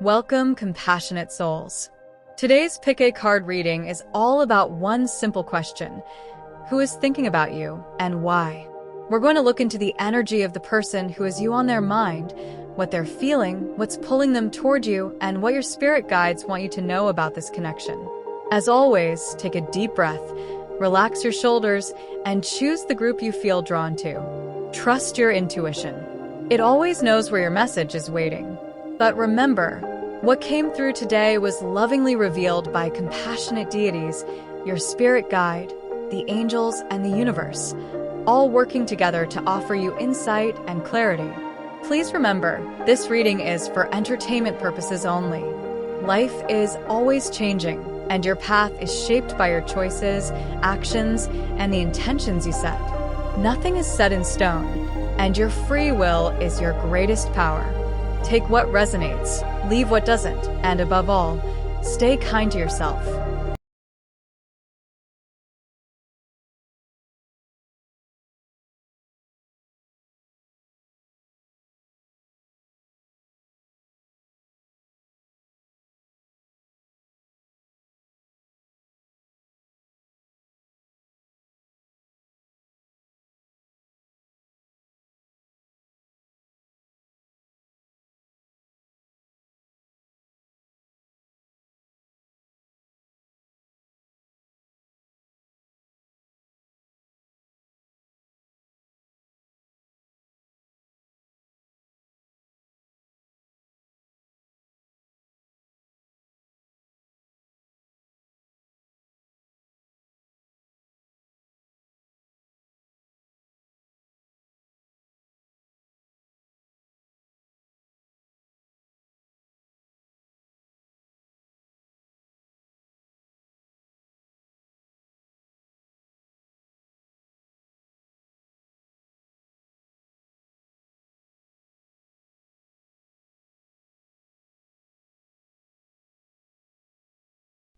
Welcome, compassionate souls. Today's Pick a Card reading is all about one simple question: who is thinking about you and why? We're going to look into the energy of the person who has you on their mind, what they're feeling, what's pulling them toward you, and what your spirit guides want you to know about this connection. As always, take a deep breath, relax your shoulders, and choose the group you feel drawn to. Trust your intuition. It always knows where your message is waiting. But remember, what came through today was lovingly revealed by compassionate deities, your spirit guide, the angels, and the universe, all working together to offer you insight and clarity. Please remember, this reading is for entertainment purposes only. Life is always changing, and your path is shaped by your choices, actions, and the intentions you set. Nothing is set in stone, and your free will is your greatest power. Take what resonates, leave what doesn't, and above all, stay kind to yourself.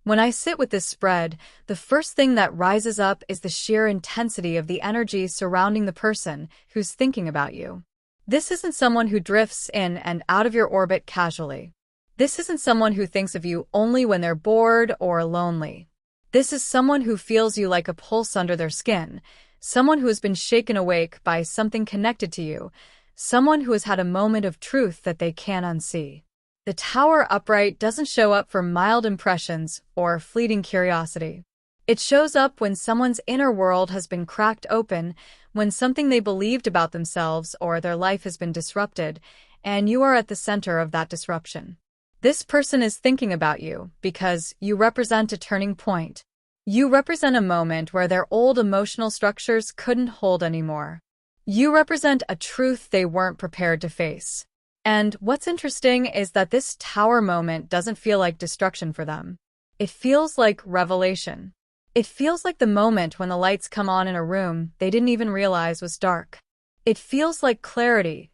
When I sit with this spread, the first thing that rises up is the sheer intensity of the energy surrounding the person who's thinking about you. This isn't someone who drifts in and out of your orbit casually. This isn't someone who thinks of you only when they're bored or lonely. This is someone who feels you like a pulse under their skin, someone who has been shaken awake by something connected to you, someone who has had a moment of truth that they can't unsee. The Tower upright doesn't show up for mild impressions or fleeting curiosity. It shows up when someone's inner world has been cracked open, when something they believed about themselves or their life has been disrupted, and you are at the center of that disruption. This person is thinking about you because you represent a turning point. You represent a moment where their old emotional structures couldn't hold anymore. You represent a truth they weren't prepared to face. And what's interesting is that this Tower moment doesn't feel like destruction for them. It feels like revelation. It feels like the moment when the lights come on in a room they didn't even realize was dark. It feels like clarity,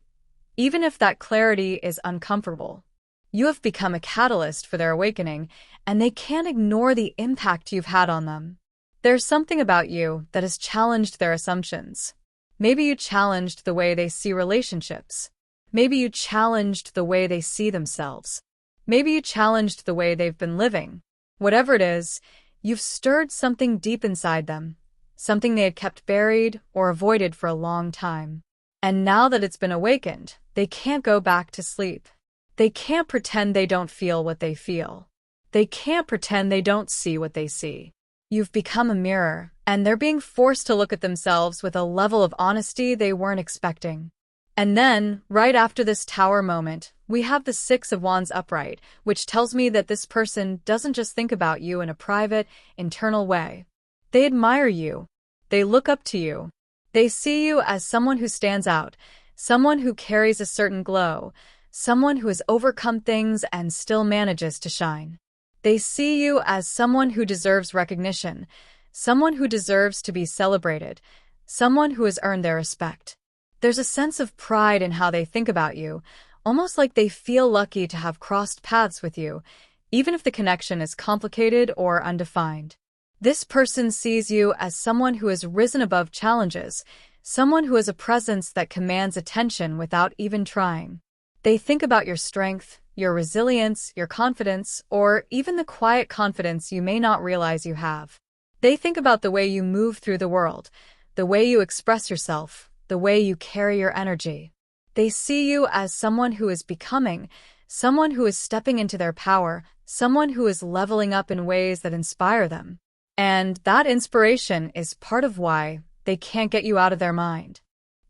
even if that clarity is uncomfortable. You have become a catalyst for their awakening, and they can't ignore the impact you've had on them. There's something about you that has challenged their assumptions. Maybe you challenged the way they see relationships. Maybe you challenged the way they see themselves. Maybe you challenged the way they've been living. Whatever it is, you've stirred something deep inside them, something they had kept buried or avoided for a long time. And now that it's been awakened, they can't go back to sleep. They can't pretend they don't feel what they feel. They can't pretend they don't see what they see. You've become a mirror, and they're being forced to look at themselves with a level of honesty they weren't expecting. And then, right after this Tower moment, we have the Six of Wands upright, which tells me that this person doesn't just think about you in a private, internal way. They admire you. They look up to you. They see you as someone who stands out, someone who carries a certain glow, someone who has overcome things and still manages to shine. They see you as someone who deserves recognition, someone who deserves to be celebrated, someone who has earned their respect. There's a sense of pride in how they think about you, almost like they feel lucky to have crossed paths with you, even if the connection is complicated or undefined. This person sees you as someone who has risen above challenges, someone who has a presence that commands attention without even trying. They think about your strength, your resilience, your confidence, or even the quiet confidence you may not realize you have. They think about the way you move through the world, the way you express yourself, the way you carry your energy. They see you as someone who is becoming, someone who is stepping into their power, someone who is leveling up in ways that inspire them. And that inspiration is part of why they can't get you out of their mind.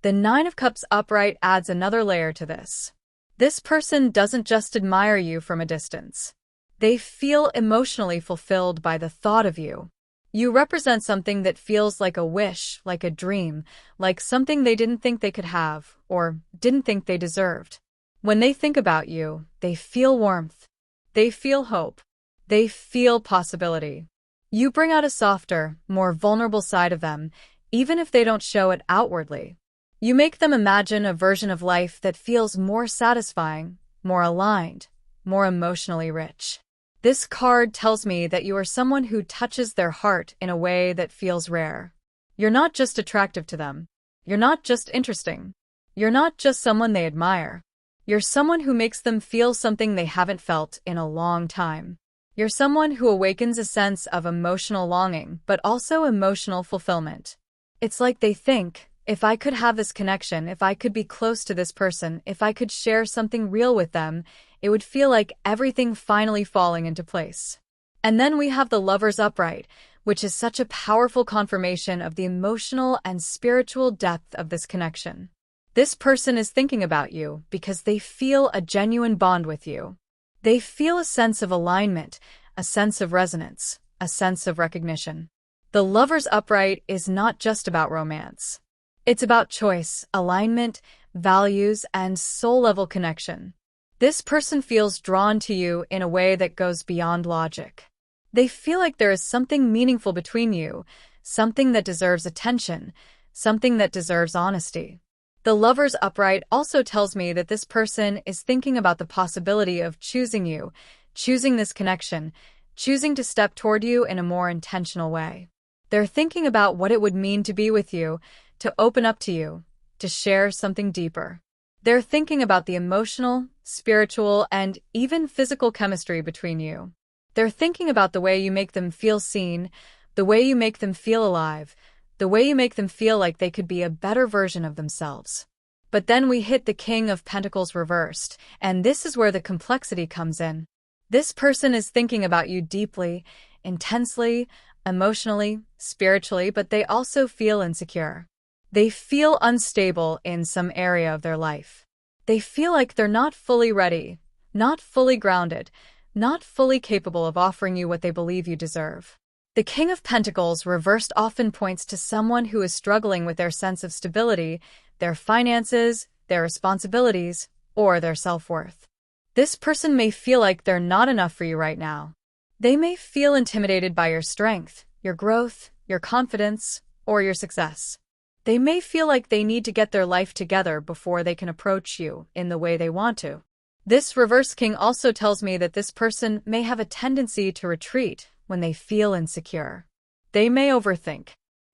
The Nine of Cups upright adds another layer to this. This person doesn't just admire you from a distance. They feel emotionally fulfilled by the thought of you. You represent something that feels like a wish, like a dream, like something they didn't think they could have, or didn't think they deserved. When they think about you, they feel warmth. They feel hope. They feel possibility. You bring out a softer, more vulnerable side of them, even if they don't show it outwardly. You make them imagine a version of life that feels more satisfying, more aligned, more emotionally rich. This card tells me that you are someone who touches their heart in a way that feels rare. You're not just attractive to them. You're not just interesting. You're not just someone they admire. You're someone who makes them feel something they haven't felt in a long time. You're someone who awakens a sense of emotional longing, but also emotional fulfillment. It's like they think, if I could have this connection, if I could be close to this person, if I could share something real with them, it would feel like everything finally falling into place. And then we have the Lovers upright, which is such a powerful confirmation of the emotional and spiritual depth of this connection. This person is thinking about you because they feel a genuine bond with you. They feel a sense of alignment, a sense of resonance, a sense of recognition. The Lovers upright is not just about romance. It's about choice, alignment, values, and soul-level connection. This person feels drawn to you in a way that goes beyond logic. They feel like there is something meaningful between you, something that deserves attention, something that deserves honesty. The Lovers upright also tells me that this person is thinking about the possibility of choosing you, choosing this connection, choosing to step toward you in a more intentional way. They're thinking about what it would mean to be with you, to open up to you, to share something deeper. They're thinking about the emotional, spiritual, and even physical chemistry between you. They're thinking about the way you make them feel seen, the way you make them feel alive, the way you make them feel like they could be a better version of themselves. But then we hit the King of Pentacles reversed, and this is where the complexity comes in. This person is thinking about you deeply, intensely, emotionally, spiritually, but they also feel insecure. They feel unstable in some area of their life. They feel like they're not fully ready, not fully grounded, not fully capable of offering you what they believe you deserve. The King of Pentacles reversed often points to someone who is struggling with their sense of stability, their finances, their responsibilities, or their self-worth. This person may feel like they're not enough for you right now. They may feel intimidated by your strength, your growth, your confidence, or your success. They may feel like they need to get their life together before they can approach you in the way they want to. This reverse king also tells me that this person may have a tendency to retreat when they feel insecure. They may overthink.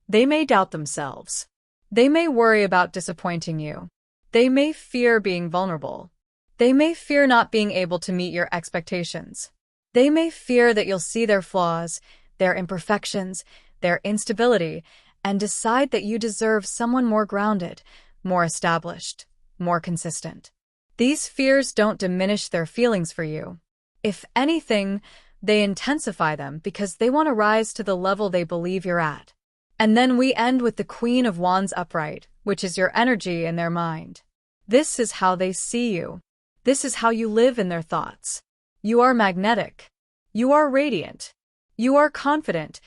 They may doubt themselves. They may worry about disappointing you. They may fear being vulnerable. They may fear not being able to meet your expectations. They may fear that you'll see their flaws, their imperfections, their instability, and decide that you deserve someone more grounded, more established, more consistent. These fears don't diminish their feelings for you. If anything, they intensify them because they want to rise to the level they believe you're at. And then we end with the Queen of Wands upright, which is your energy in their mind. This is how they see you. This is how you live in their thoughts. You are magnetic. You are radiant. You are confident,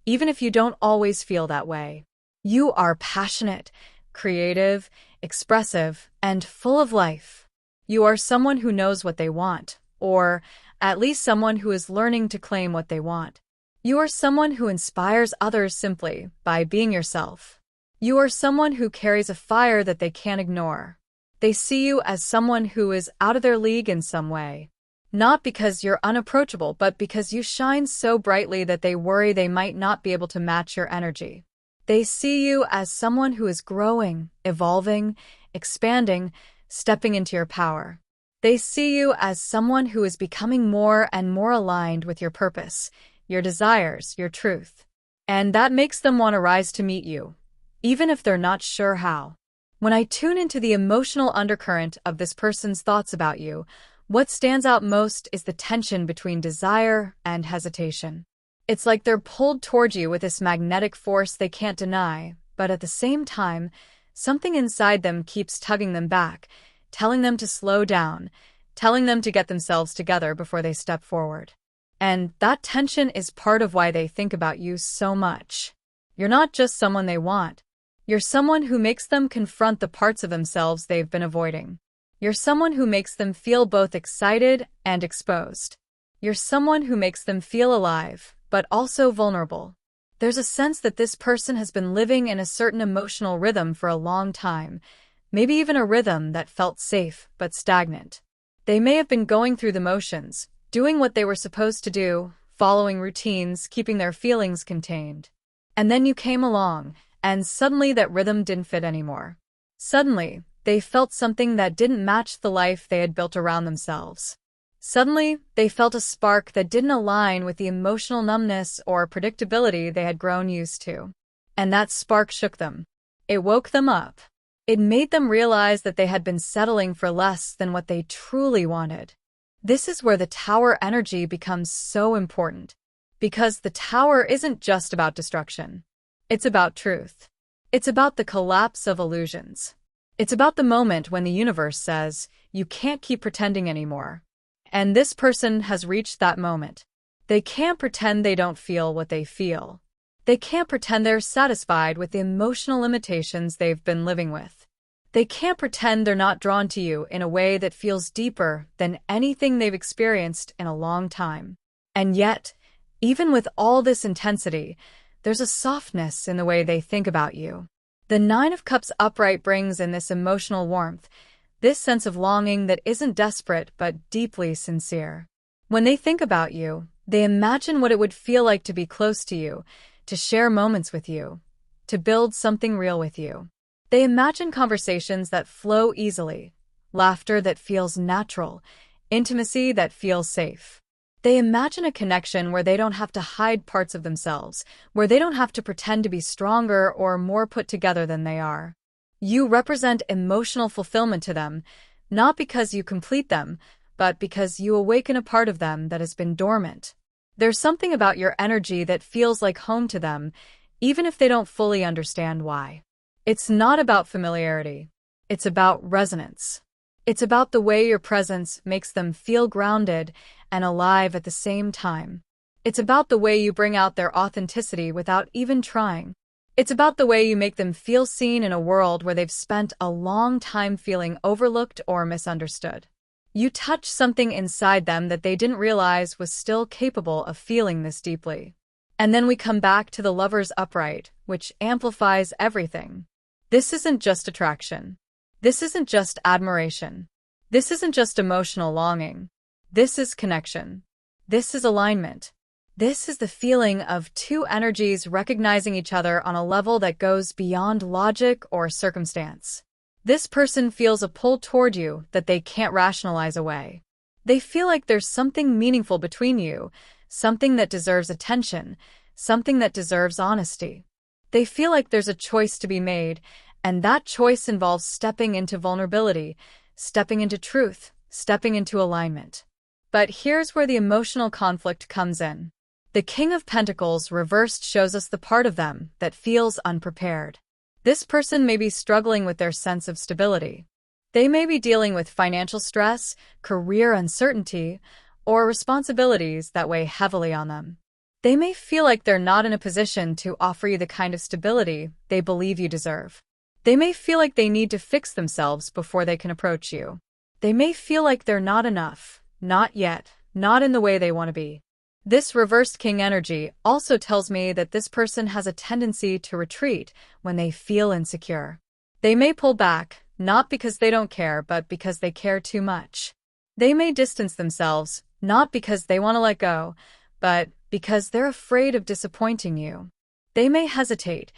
even if you don't always feel that way. You are passionate, creative, expressive, and full of life. You are someone who knows what they want, or at least someone who is learning to claim what they want. You are someone who inspires others simply by being yourself. You are someone who carries a fire that they can't ignore. They see you as someone who is out of their league in some way. Not because you're unapproachable, but because you shine so brightly that they worry they might not be able to match your energy. They see you as someone who is growing, evolving, expanding, stepping into your power. They see you as someone who is becoming more and more aligned with your purpose, your desires, your truth. And that makes them want to rise to meet you, even if they're not sure how. When I tune into the emotional undercurrent of this person's thoughts about you, what stands out most is the tension between desire and hesitation. It's like they're pulled toward you with this magnetic force they can't deny, but at the same time, something inside them keeps tugging them back, telling them to slow down, telling them to get themselves together before they step forward. And that tension is part of why they think about you so much. You're not just someone they want. You're someone who makes them confront the parts of themselves they've been avoiding. You're someone who makes them feel both excited and exposed. You're someone who makes them feel alive, but also vulnerable. There's a sense that this person has been living in a certain emotional rhythm for a long time, maybe even a rhythm that felt safe but stagnant. They may have been going through the motions, doing what they were supposed to do, following routines, keeping their feelings contained. And then you came along, and suddenly that rhythm didn't fit anymore. Suddenly, they felt something that didn't match the life they had built around themselves. Suddenly, they felt a spark that didn't align with the emotional numbness or predictability they had grown used to. And that spark shook them. It woke them up. It made them realize that they had been settling for less than what they truly wanted. This is where the tower energy becomes so important. Because the tower isn't just about destruction. It's about truth. It's about the collapse of illusions. It's about the moment when the universe says, you can't keep pretending anymore. And this person has reached that moment. They can't pretend they don't feel what they feel. They can't pretend they're satisfied with the emotional limitations they've been living with. They can't pretend they're not drawn to you in a way that feels deeper than anything they've experienced in a long time. And yet, even with all this intensity, there's a softness in the way they think about you. The Nine of Cups upright brings in this emotional warmth, this sense of longing that isn't desperate but deeply sincere. When they think about you, they imagine what it would feel like to be close to you, to share moments with you, to build something real with you. They imagine conversations that flow easily, laughter that feels natural, intimacy that feels safe. They imagine a connection where they don't have to hide parts of themselves, where they don't have to pretend to be stronger or more put together than they are. You represent emotional fulfillment to them, not because you complete them, but because you awaken a part of them that has been dormant. There's something about your energy that feels like home to them, even if they don't fully understand why. It's not about familiarity. It's about resonance. It's about the way your presence makes them feel grounded and alive at the same time. It's about the way you bring out their authenticity without even trying. It's about the way you make them feel seen in a world where they've spent a long time feeling overlooked or misunderstood. You touch something inside them that they didn't realize was still capable of feeling this deeply. And then we come back to the Lovers upright, which amplifies everything. This isn't just attraction. This isn't just admiration. This isn't just emotional longing. This is connection. This is alignment. This is the feeling of two energies recognizing each other on a level that goes beyond logic or circumstance. This person feels a pull toward you that they can't rationalize away. They feel like there's something meaningful between you, something that deserves attention, something that deserves honesty. They feel like there's a choice to be made, and that choice involves stepping into vulnerability, stepping into truth, stepping into alignment. But here's where the emotional conflict comes in. The King of Pentacles reversed shows us the part of them that feels unprepared. This person may be struggling with their sense of stability. They may be dealing with financial stress, career uncertainty, or responsibilities that weigh heavily on them. They may feel like they're not in a position to offer you the kind of stability they believe you deserve. They may feel like they need to fix themselves before they can approach you. They may feel like they're not enough, not yet, not in the way they want to be. This reversed king energy also tells me that this person has a tendency to retreat when they feel insecure. They may pull back, not because they don't care, but because they care too much. They may distance themselves, not because they want to let go, but because they're afraid of disappointing you. They may hesitate,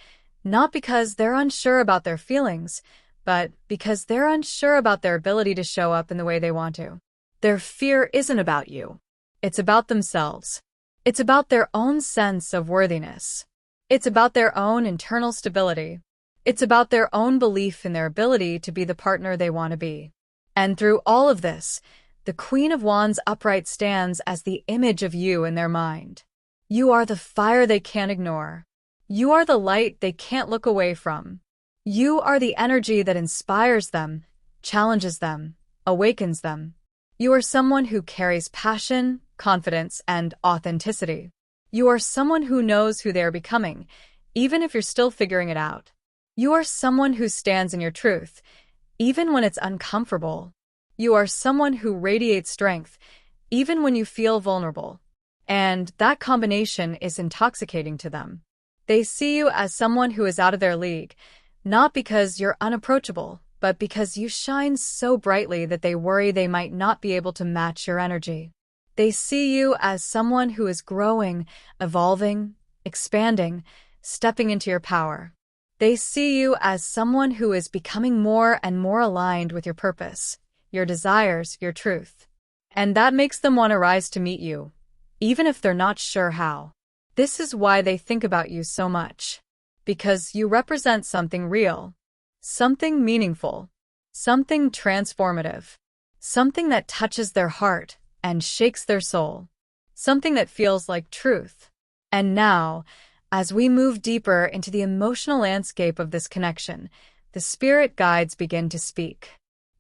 not because they're unsure about their feelings, but because they're unsure about their ability to show up in the way they want to. Their fear isn't about you. It's about themselves. It's about their own sense of worthiness. It's about their own internal stability. It's about their own belief in their ability to be the partner they want to be. And through all of this, the Queen of Wands upright stands as the image of you in their mind. You are the fire they can't ignore. You are the light they can't look away from. You are the energy that inspires them, challenges them, awakens them. You are someone who carries passion, confidence, and authenticity. You are someone who knows who they are becoming, even if you're still figuring it out. You are someone who stands in your truth, even when it's uncomfortable. You are someone who radiates strength, even when you feel vulnerable. And that combination is intoxicating to them. They see you as someone who is out of their league, not because you're unapproachable, but because you shine so brightly that they worry they might not be able to match your energy. They see you as someone who is growing, evolving, expanding, stepping into your power. They see you as someone who is becoming more and more aligned with your purpose, your desires, your truth. And that makes them want to rise to meet you, even if they're not sure how. This is why they think about you so much. Because you represent something real, something meaningful, something transformative, something that touches their heart and shakes their soul, something that feels like truth. And now, as we move deeper into the emotional landscape of this connection, the spirit guides begin to speak.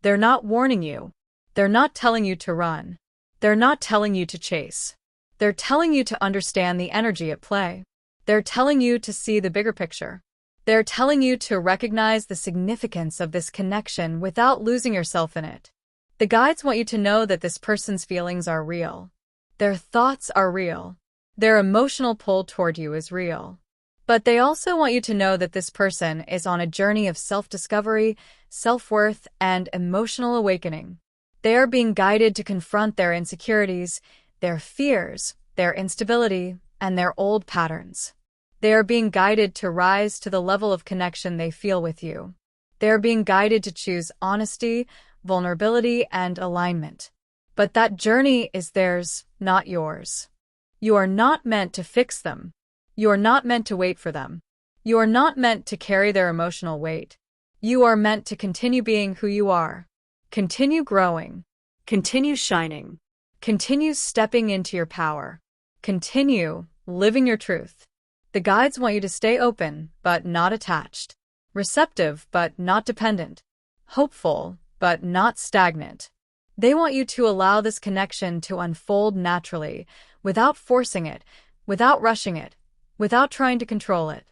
They're not warning you. They're not telling you to run. They're not telling you to chase. They're telling you to understand the energy at play. They're telling you to see the bigger picture. They're telling you to recognize the significance of this connection without losing yourself in it. The guides want you to know that this person's feelings are real. Their thoughts are real. Their emotional pull toward you is real. But they also want you to know that this person is on a journey of self-discovery, self-worth, and emotional awakening. They are being guided to confront their insecurities, their fears, their instability, and their old patterns. They are being guided to rise to the level of connection they feel with you. They are being guided to choose honesty, vulnerability, and alignment. But that journey is theirs, not yours. You are not meant to fix them. You are not meant to wait for them. You are not meant to carry their emotional weight. You are meant to continue being who you are. Continue growing. Continue shining. Continue stepping into your power. Continue living your truth. The guides want you to stay open, but not attached. Receptive, but not dependent. Hopeful, but not stagnant. They want you to allow this connection to unfold naturally, without forcing it, without rushing it, without trying to control it.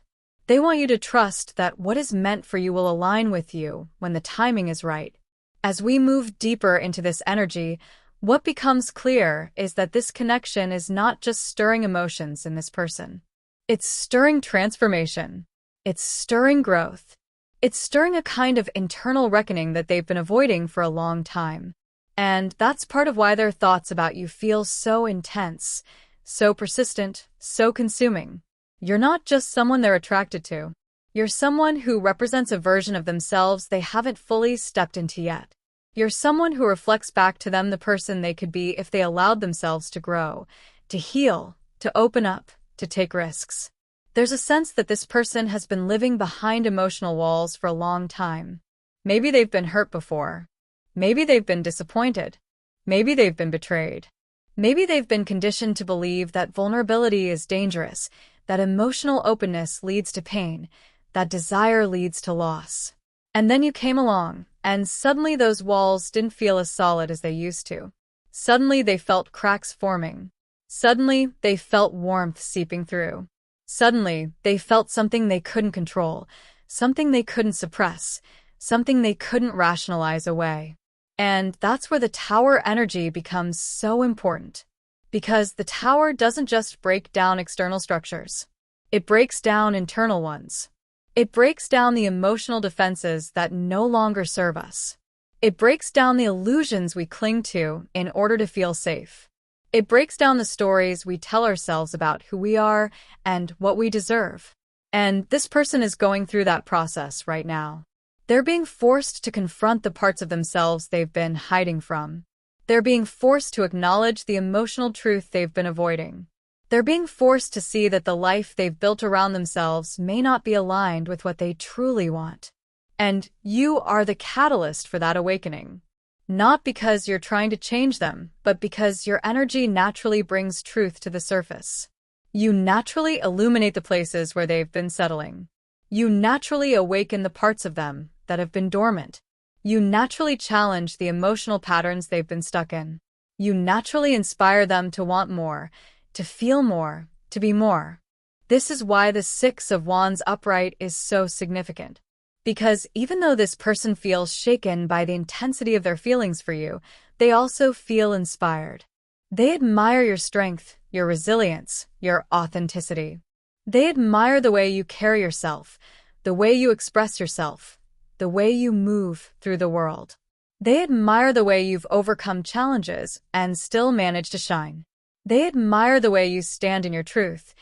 They want you to trust that what is meant for you will align with you when the timing is right. As we move deeper into this energy, what becomes clear is that this connection is not just stirring emotions in this person. It's stirring transformation. It's stirring growth. It's stirring a kind of internal reckoning that they've been avoiding for a long time. And that's part of why their thoughts about you feel so intense, so persistent, so consuming. You're not just someone they're attracted to. You're someone who represents a version of themselves they haven't fully stepped into yet. You're someone who reflects back to them the person they could be if they allowed themselves to grow, to heal, to open up, to take risks. There's a sense that this person has been living behind emotional walls for a long time. Maybe they've been hurt before. Maybe they've been disappointed. Maybe they've been betrayed. Maybe they've been conditioned to believe that vulnerability is dangerous, that emotional openness leads to pain, that desire leads to loss. And then you came along, and suddenly those walls didn't feel as solid as they used to. Suddenly they felt cracks forming. Suddenly they felt warmth seeping through. Suddenly they felt something they couldn't control, something they couldn't suppress, something they couldn't rationalize away. And that's where the tower energy becomes so important. Because the tower doesn't just break down external structures. It breaks down internal ones. It breaks down the emotional defenses that no longer serve us. It breaks down the illusions we cling to in order to feel safe. It breaks down the stories we tell ourselves about who we are and what we deserve. And this person is going through that process right now. They're being forced to confront the parts of themselves they've been hiding from. They're being forced to acknowledge the emotional truth they've been avoiding. They're being forced to see that the life they've built around themselves may not be aligned with what they truly want. And you are the catalyst for that awakening. Not because you're trying to change them, but because your energy naturally brings truth to the surface. You naturally illuminate the places where they've been settling. You naturally awaken the parts of them that have been dormant. You naturally challenge the emotional patterns they've been stuck in. You naturally inspire them to want more, to feel more, to be more. This is why the Six of Wands upright is so significant. Because even though this person feels shaken by the intensity of their feelings for you, they also feel inspired. They admire your strength, your resilience, your authenticity. They admire the way you carry yourself, the way you express yourself, the way you move through the world. They admire the way you've overcome challenges and still manage to shine. They admire the way you stand in your truth,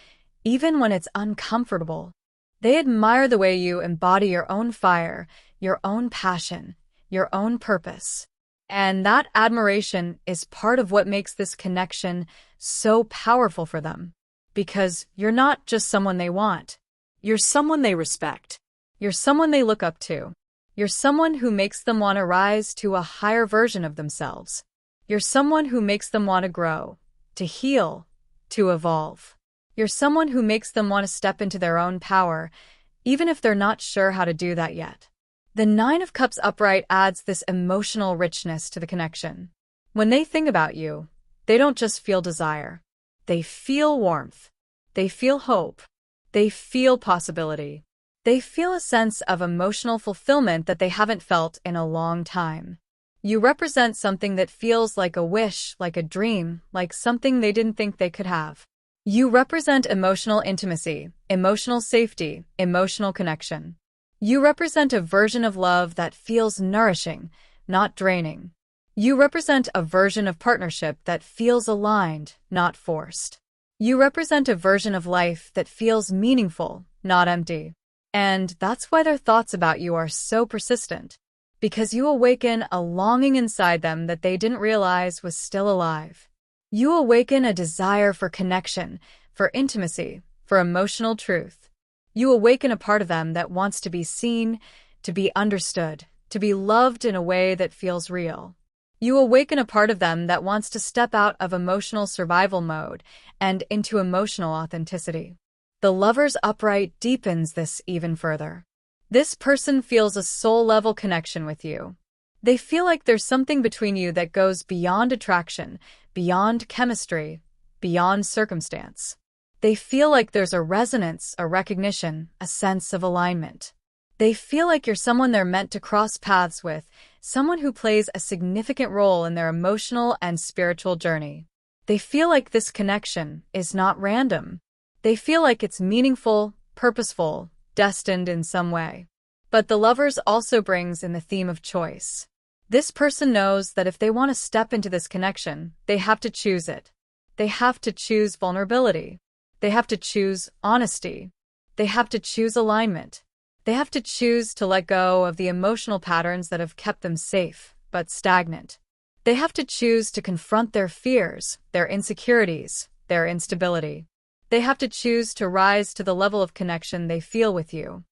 even when it's uncomfortable. They admire the way you embody your own fire, your own passion, your own purpose. And that admiration is part of what makes this connection so powerful for them. Because you're not just someone they want. You're someone they respect. You're someone they look up to. You're someone who makes them want to rise to a higher version of themselves. You're someone who makes them want to grow, to heal, to evolve. You're someone who makes them want to step into their own power, even if they're not sure how to do that yet. The Nine of Cups upright adds this emotional richness to the connection. When they think about you, they don't just feel desire. They feel warmth. They feel hope. They feel possibility. They feel a sense of emotional fulfillment that they haven't felt in a long time. You represent something that feels like a wish, like a dream, like something they didn't think they could have. You represent emotional intimacy, emotional safety, emotional connection. You represent a version of love that feels nourishing, not draining. You represent a version of partnership that feels aligned, not forced. You represent a version of life that feels meaningful, not empty. And that's why their thoughts about you are so persistent. Because you awaken a longing inside them that they didn't realize was still alive. You awaken a desire for connection, for intimacy, for emotional truth. You awaken a part of them that wants to be seen, to be understood, to be loved in a way that feels real. You awaken a part of them that wants to step out of emotional survival mode and into emotional authenticity. The Lover's upright deepens this even further. This person feels a soul-level connection with you. They feel like there's something between you that goes beyond attraction, beyond chemistry, beyond circumstance. They feel like there's a resonance, a recognition, a sense of alignment. They feel like you're someone they're meant to cross paths with, someone who plays a significant role in their emotional and spiritual journey. They feel like this connection is not random. They feel like it's meaningful, purposeful, destined in some way. But the Lovers also brings in the theme of choice. This person knows that if they want to step into this connection, they have to choose it. They have to choose vulnerability. They have to choose honesty. They have to choose alignment. They have to choose to let go of the emotional patterns that have kept them safe, but stagnant. They have to choose to confront their fears, their insecurities, their instability. They have to choose to rise to the level of connection they feel with you.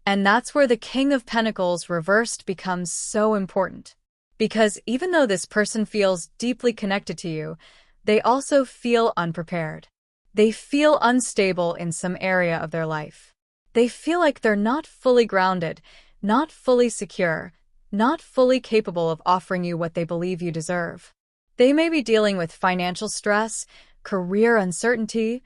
And that's where the King of Pentacles reversed becomes so important. Because even though this person feels deeply connected to you, they also feel unprepared. They feel unstable in some area of their life. They feel like they're not fully grounded, not fully secure, not fully capable of offering you what they believe you deserve. They may be dealing with financial stress, career uncertainty,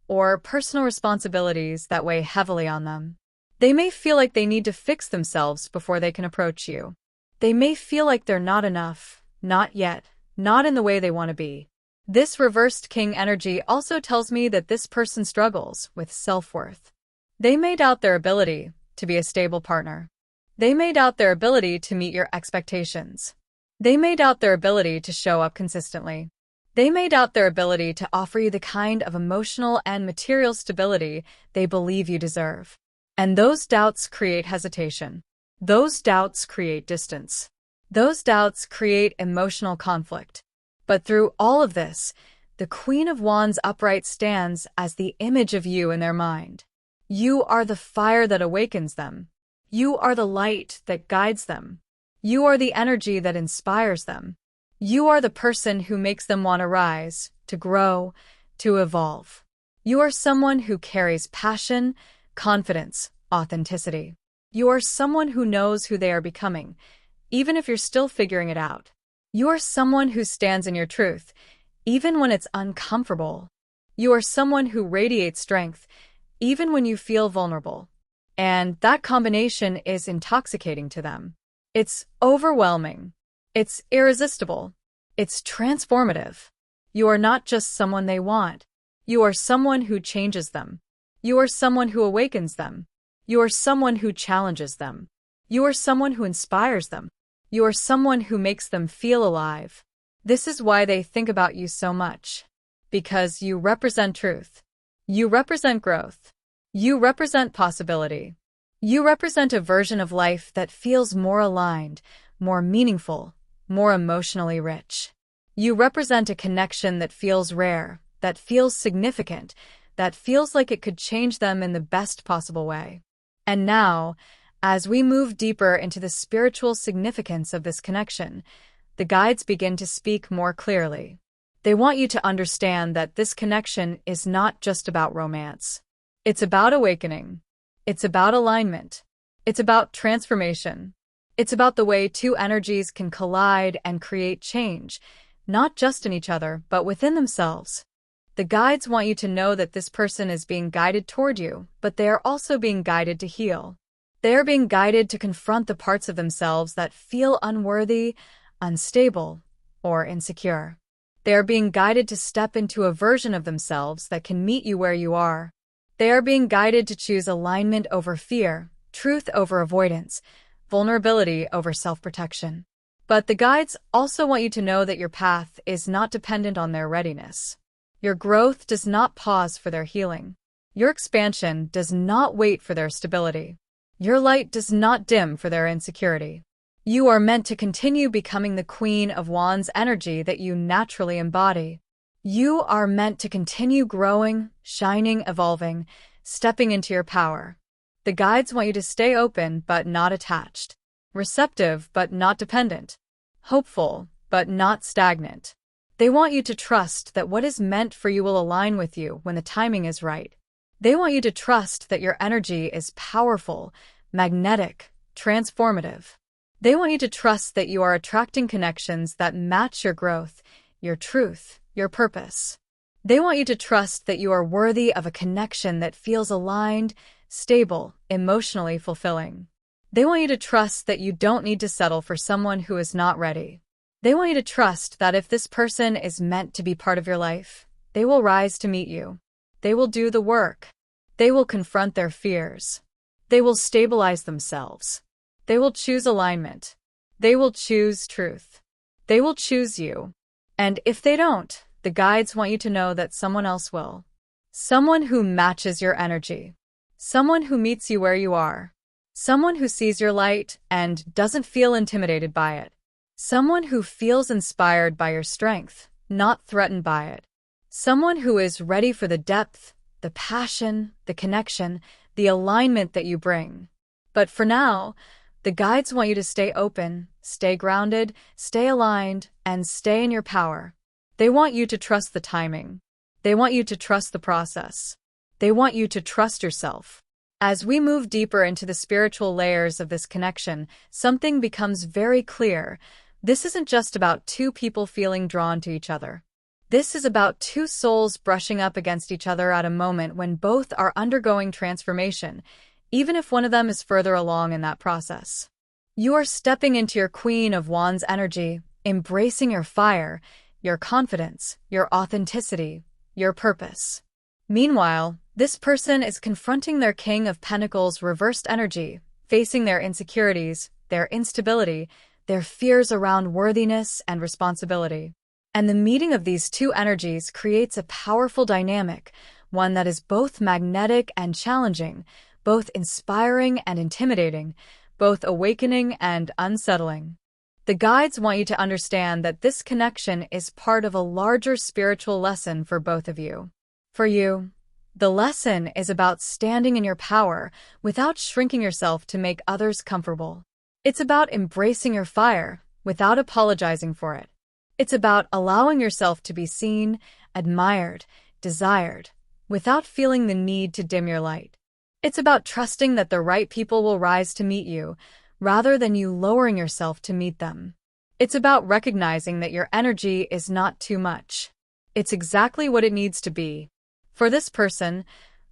or personal responsibilities that weigh heavily on them. They may feel like they need to fix themselves before they can approach you. They may feel like they're not enough, not yet, not in the way they want to be. This reversed king energy also tells me that this person struggles with self-worth. They may doubt their ability to be a stable partner. They may doubt their ability to meet your expectations. They may doubt their ability to show up consistently. They may doubt their ability to offer you the kind of emotional and material stability they believe you deserve. And those doubts create hesitation. Those doubts create distance. Those doubts create emotional conflict. But through all of this, the Queen of Wands upright stands as the image of you in their mind. You are the fire that awakens them. You are the light that guides them. You are the energy that inspires them. You are the person who makes them want to rise, to grow, to evolve. You are someone who carries passion, confidence, authenticity. You are someone who knows who they are becoming, even if you're still figuring it out. You are someone who stands in your truth, even when it's uncomfortable. You are someone who radiates strength, even when you feel vulnerable. And that combination is intoxicating to them. It's overwhelming. It's irresistible. It's transformative. You are not just someone they want. You are someone who changes them. You are someone who awakens them. You are someone who challenges them. You are someone who inspires them. You are someone who makes them feel alive. This is why they think about you so much. Because you represent truth. You represent growth. You represent possibility. You represent a version of life that feels more aligned, more meaningful, more emotionally rich. You represent a connection that feels rare, that feels significant, that feels like it could change them in the best possible way. And now, as we move deeper into the spiritual significance of this connection, the guides begin to speak more clearly. They want you to understand that this connection is not just about romance. It's about awakening. It's about alignment. It's about transformation. It's about the way two energies can collide and create change, not just in each other, but within themselves. The guides want you to know that this person is being guided toward you, but they are also being guided to heal. They are being guided to confront the parts of themselves that feel unworthy, unstable, or insecure. They are being guided to step into a version of themselves that can meet you where you are. They are being guided to choose alignment over fear, truth over avoidance, vulnerability over self-protection. But the guides also want you to know that your path is not dependent on their readiness. Your growth does not pause for their healing. Your expansion does not wait for their stability. Your light does not dim for their insecurity. You are meant to continue becoming the Queen of Wands energy that you naturally embody. You are meant to continue growing, shining, evolving, stepping into your power. The guides want you to stay open but not attached, receptive but not dependent, hopeful but not stagnant. They want you to trust that what is meant for you will align with you when the timing is right. They want you to trust that your energy is powerful, magnetic, transformative. They want you to trust that you are attracting connections that match your growth, your truth, your purpose. They want you to trust that you are worthy of a connection that feels aligned, stable, emotionally fulfilling. They want you to trust that you don't need to settle for someone who is not ready. They want you to trust that if this person is meant to be part of your life, they will rise to meet you. They will do the work. They will confront their fears. They will stabilize themselves. They will choose alignment. They will choose truth. They will choose you. And if they don't, the guides want you to know that someone else will. Someone who matches your energy. Someone who meets you where you are. Someone who sees your light and doesn't feel intimidated by it. Someone who feels inspired by your strength, not threatened by it. Someone who is ready for the depth, the passion, the connection, the alignment that you bring. But for now, the guides want you to stay open, stay grounded, stay aligned, and stay in your power. They want you to trust the timing. They want you to trust the process. They want you to trust yourself. As we move deeper into the spiritual layers of this connection, something becomes very clear. This isn't just about two people feeling drawn to each other. This is about two souls brushing up against each other at a moment when both are undergoing transformation, even if one of them is further along in that process. You are stepping into your Queen of Wands energy, embracing your fire, your confidence, your authenticity, your purpose. Meanwhile, this person is confronting their King of Pentacles reversed energy, facing their insecurities, their instability, their fears around worthiness and responsibility. And the meeting of these two energies creates a powerful dynamic, one that is both magnetic and challenging, both inspiring and intimidating, both awakening and unsettling. The guides want you to understand that this connection is part of a larger spiritual lesson for both of you. For you, the lesson is about standing in your power without shrinking yourself to make others comfortable. It's about embracing your fire without apologizing for it. It's about allowing yourself to be seen, admired, desired, without feeling the need to dim your light. It's about trusting that the right people will rise to meet you, rather than you lowering yourself to meet them. It's about recognizing that your energy is not too much. It's exactly what it needs to be. For this person,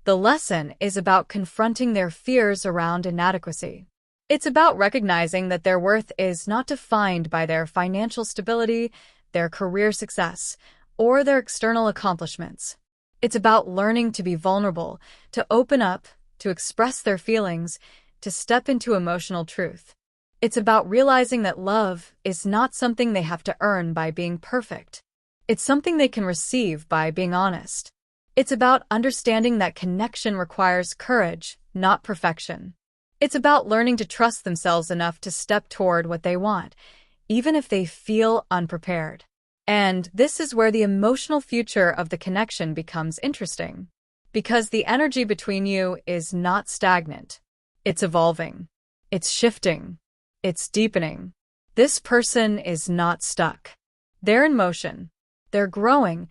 the lesson is about confronting their fears around inadequacy. It's about recognizing that their worth is not defined by their financial stability, their career success, or their external accomplishments. It's about learning to be vulnerable, to open up, to express their feelings, to step into emotional truth. It's about realizing that love is not something they have to earn by being perfect. It's something they can receive by being honest. It's about understanding that connection requires courage, not perfection. It's about learning to trust themselves enough to step toward what they want, even if they feel unprepared. And this is where the emotional future of the connection becomes interesting. Because the energy between you is not stagnant. It's evolving. It's shifting. It's deepening. This person is not stuck. They're in motion. They're growing,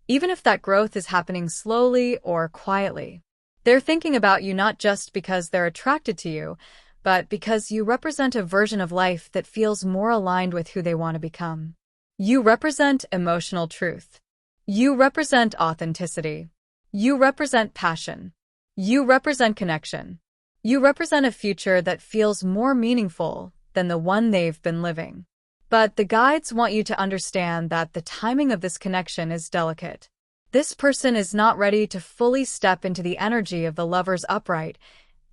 even if that growth is happening slowly or quietly. They're thinking about you not just because they're attracted to you, but because you represent a version of life that feels more aligned with who they want to become. You represent emotional truth. You represent authenticity. You represent passion. You represent connection. You represent a future that feels more meaningful than the one they've been living. But the guides want you to understand that the timing of this connection is delicate. This person is not ready to fully step into the energy of the lover's upright,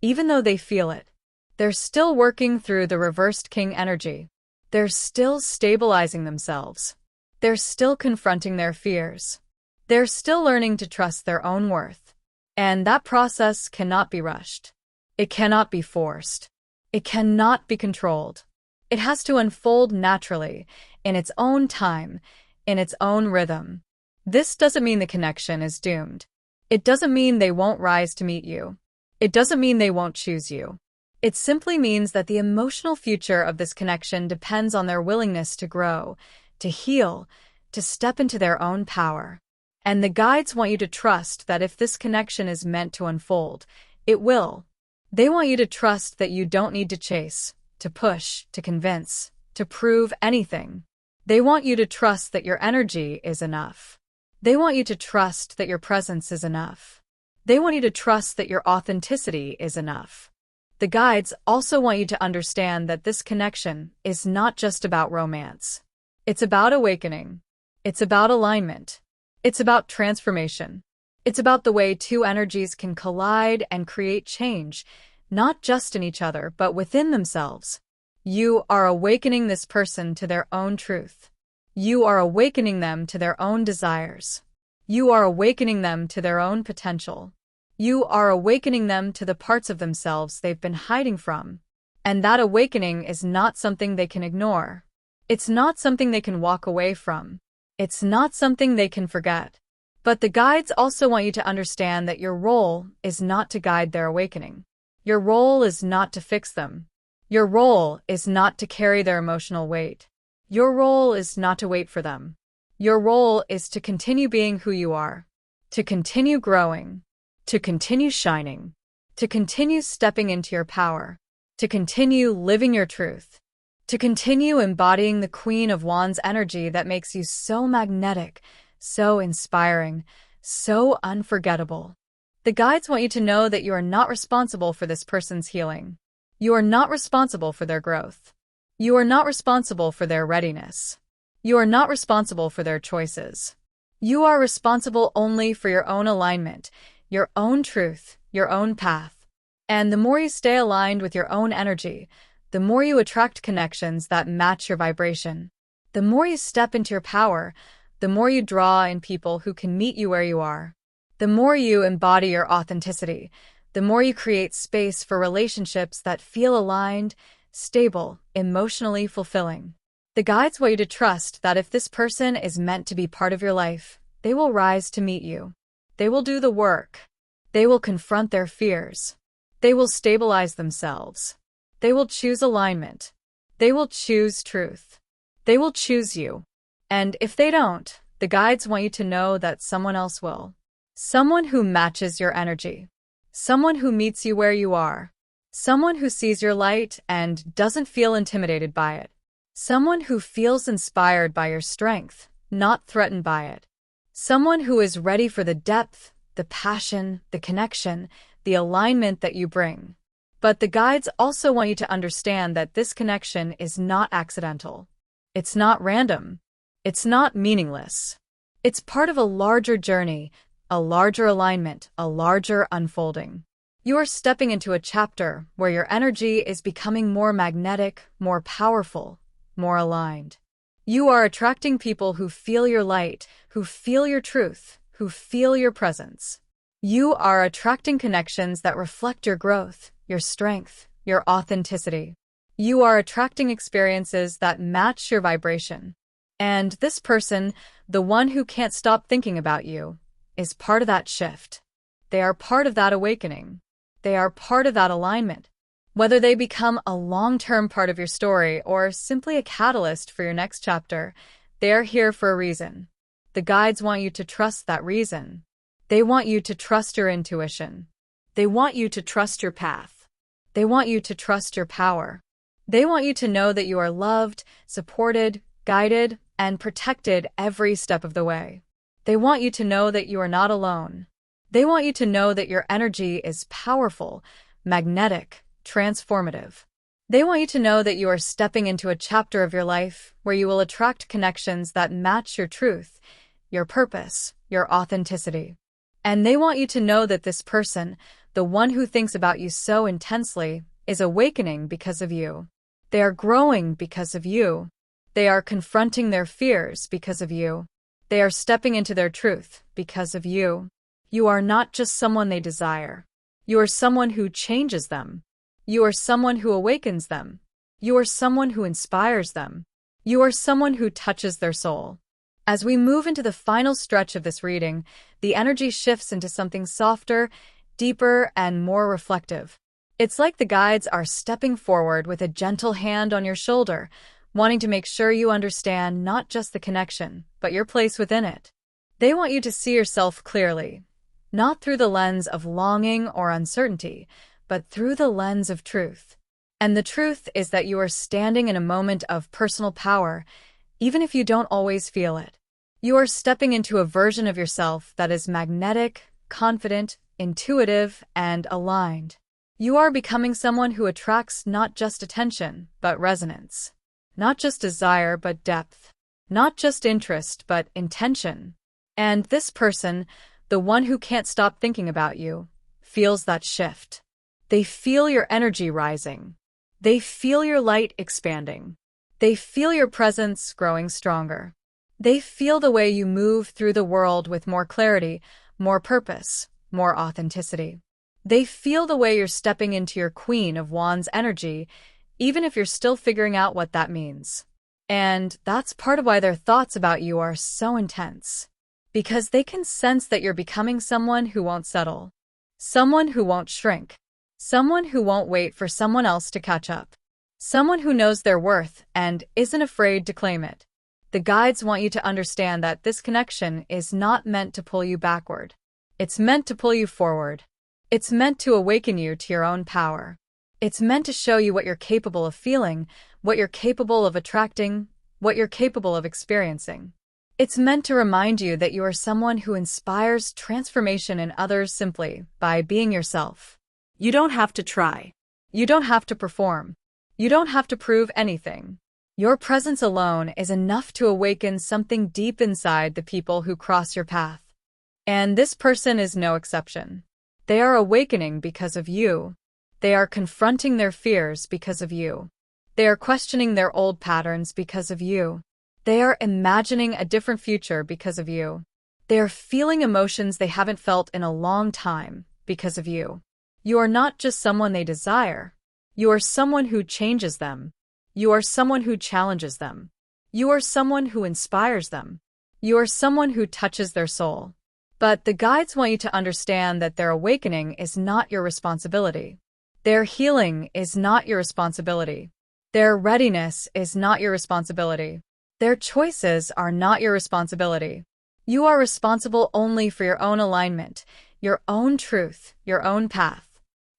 even though they feel it. They're still working through the reversed king energy. They're still stabilizing themselves. They're still confronting their fears. They're still learning to trust their own worth. And that process cannot be rushed. It cannot be forced. It cannot be controlled. It has to unfold naturally, in its own time, in its own rhythm. This doesn't mean the connection is doomed. It doesn't mean they won't rise to meet you. It doesn't mean they won't choose you. It simply means that the emotional future of this connection depends on their willingness to grow, to heal, to step into their own power. And the guides want you to trust that if this connection is meant to unfold, it will. They want you to trust that you don't need to chase, to push, to convince, to prove anything. They want you to trust that your energy is enough. They want you to trust that your presence is enough. They want you to trust that your authenticity is enough. The guides also want you to understand that this connection is not just about romance. It's about awakening. It's about alignment. It's about transformation. It's about the way two energies can collide and create change, not just in each other, but within themselves. You are awakening this person to their own truth. You are awakening them to their own desires. You are awakening them to their own potential. You are awakening them to the parts of themselves they've been hiding from. And that awakening is not something they can ignore. It's not something they can walk away from. It's not something they can forget. But the guides also want you to understand that your role is not to guide their awakening. Your role is not to fix them. Your role is not to carry their emotional weight. Your role is not to wait for them. Your role is to continue being who you are, to continue growing, to continue shining, to continue stepping into your power, to continue living your truth, to continue embodying the Queen of Wands energy that makes you so magnetic, so inspiring, so unforgettable. The guides want you to know that you are not responsible for this person's healing. You are not responsible for their growth. You are not responsible for their readiness. You are not responsible for their choices. You are responsible only for your own alignment, your own truth, your own path. And the more you stay aligned with your own energy, the more you attract connections that match your vibration. The more you step into your power, the more you draw in people who can meet you where you are. The more you embody your authenticity, the more you create space for relationships that feel aligned, stable, emotionally fulfilling. The guides want you to trust that if this person is meant to be part of your life, they will rise to meet you. They will do the work. They will confront their fears. They will stabilize themselves. They will choose alignment. They will choose truth. They will choose you. And if they don't, the guides want you to know that someone else will. Someone who matches your energy. Someone who meets you where you are. Someone who sees your light and doesn't feel intimidated by it. Someone who feels inspired by your strength, not threatened by it. Someone who is ready for the depth, the passion, the connection, the alignment that you bring. But the guides also want you to understand that this connection is not accidental. It's not random. It's not meaningless. It's part of a larger journey, a larger alignment, a larger unfolding. You are stepping into a chapter where your energy is becoming more magnetic, more powerful, more aligned. You are attracting people who feel your light, who feel your truth, who feel your presence. You are attracting connections that reflect your growth, your strength, your authenticity. You are attracting experiences that match your vibration. And this person, the one who can't stop thinking about you, is part of that shift. They are part of that awakening. They are part of that alignment. Whether they become a long-term part of your story or simply a catalyst for your next chapter, they are here for a reason. The guides want you to trust that reason. They want you to trust your intuition. They want you to trust your path. They want you to trust your power. They want you to know that you are loved, supported, guided, and protected every step of the way. They want you to know that you are not alone. They want you to know that your energy is powerful, magnetic, transformative. They want you to know that you are stepping into a chapter of your life where you will attract connections that match your truth, your purpose, your authenticity. And they want you to know that this person, the one who thinks about you so intensely, is awakening because of you. They are growing because of you. They are confronting their fears because of you. They are stepping into their truth because of you. You are not just someone they desire. You are someone who changes them. You are someone who awakens them. You are someone who inspires them. You are someone who touches their soul. As we move into the final stretch of this reading, the energy shifts into something softer, deeper, and more reflective. It's like the guides are stepping forward with a gentle hand on your shoulder, wanting to make sure you understand not just the connection, but your place within it. They want you to see yourself clearly, not through the lens of longing or uncertainty, but through the lens of truth. And the truth is that you are standing in a moment of personal power, even if you don't always feel it. You are stepping into a version of yourself that is magnetic, confident, intuitive, and aligned. You are becoming someone who attracts not just attention, but resonance. Not just desire, but depth. Not just interest, but intention. And this person, the one who can't stop thinking about you, feels that shift. They feel your energy rising. They feel your light expanding. They feel your presence growing stronger. They feel the way you move through the world with more clarity, more purpose, more authenticity. They feel the way you're stepping into your Queen of Wands energy, even if you're still figuring out what that means. And that's part of why their thoughts about you are so intense. Because they can sense that you're becoming someone who won't settle. Someone who won't shrink. Someone who won't wait for someone else to catch up. Someone who knows their worth and isn't afraid to claim it. The guides want you to understand that this connection is not meant to pull you backward. It's meant to pull you forward. It's meant to awaken you to your own power. It's meant to show you what you're capable of feeling, what you're capable of attracting, what you're capable of experiencing. It's meant to remind you that you are someone who inspires transformation in others simply by being yourself. You don't have to try. You don't have to perform. You don't have to prove anything. Your presence alone is enough to awaken something deep inside the people who cross your path. And this person is no exception. They are awakening because of you. They are confronting their fears because of you. They are questioning their old patterns because of you. They are imagining a different future because of you. They are feeling emotions they haven't felt in a long time because of you. You are not just someone they desire. You are someone who changes them. You are someone who challenges them. You are someone who inspires them. You are someone who touches their soul. But the guides want you to understand that their awakening is not your responsibility. Their healing is not your responsibility. Their readiness is not your responsibility. Their choices are not your responsibility. You are responsible only for your own alignment, your own truth, your own path.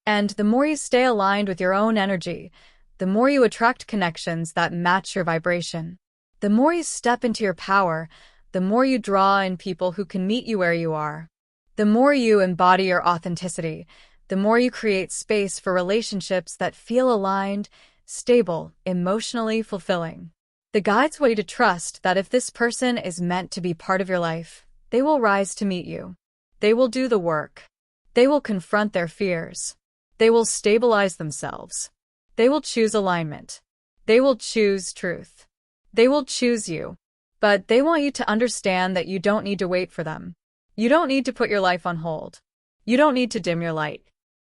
And the more you stay aligned with your own energy, the more you attract connections that match your vibration. The more you step into your power, the more you draw in people who can meet you where you are. The more you embody your authenticity, the more you create space for relationships that feel aligned, stable, emotionally fulfilling. The guides want you to trust that if this person is meant to be part of your life, they will rise to meet you. They will do the work. They will confront their fears. They will stabilize themselves. They will choose alignment. They will choose truth. They will choose you. But they want you to understand that you don't need to wait for them. You don't need to put your life on hold. You don't need to dim your light.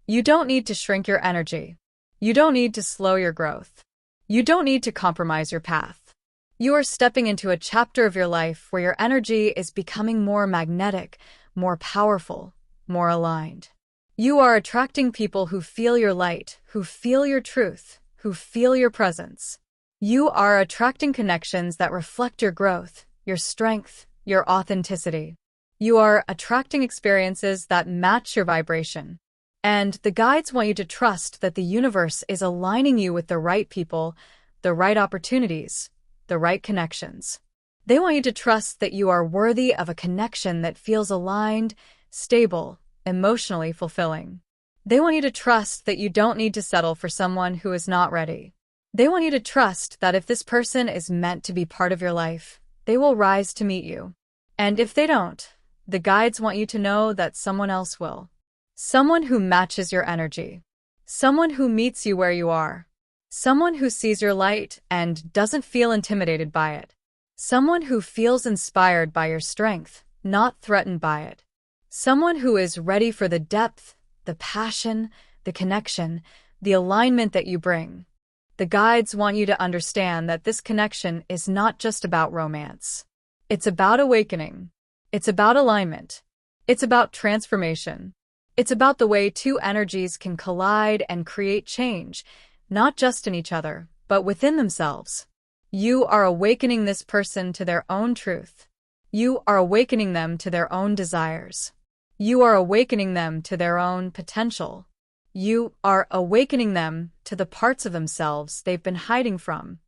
You don't need to shrink your energy. You don't need to slow your growth. You don't need to compromise your path. You are stepping into a chapter of your life where your energy is becoming more magnetic, more powerful, more aligned. You are attracting people who feel your light, who feel your truth, who feel your presence. You are attracting connections that reflect your growth, your strength, your authenticity. You are attracting experiences that match your vibration. And the guides want you to trust that the universe is aligning you with the right people, the right opportunities, the right connections. They want you to trust that you are worthy of a connection that feels aligned, stable, emotionally fulfilling. They want you to trust that you don't need to settle for someone who is not ready. They want you to trust that if this person is meant to be part of your life, they will rise to meet you. And if they don't, the guides want you to know that someone else will. Someone who matches your energy. Someone who meets you where you are. Someone who sees your light and doesn't feel intimidated by it. Someone who feels inspired by your strength, not threatened by it. Someone who is ready for the depth, the passion, the connection, the alignment that you bring. The guides want you to understand that this connection is not just about romance. It's about awakening. It's about alignment. It's about transformation. It's about the way two energies can collide and create change, not just in each other, but within themselves. You are awakening this person to their own truth. You are awakening them to their own desires. You are awakening them to their own potential. You are awakening them to the parts of themselves they've been hiding from.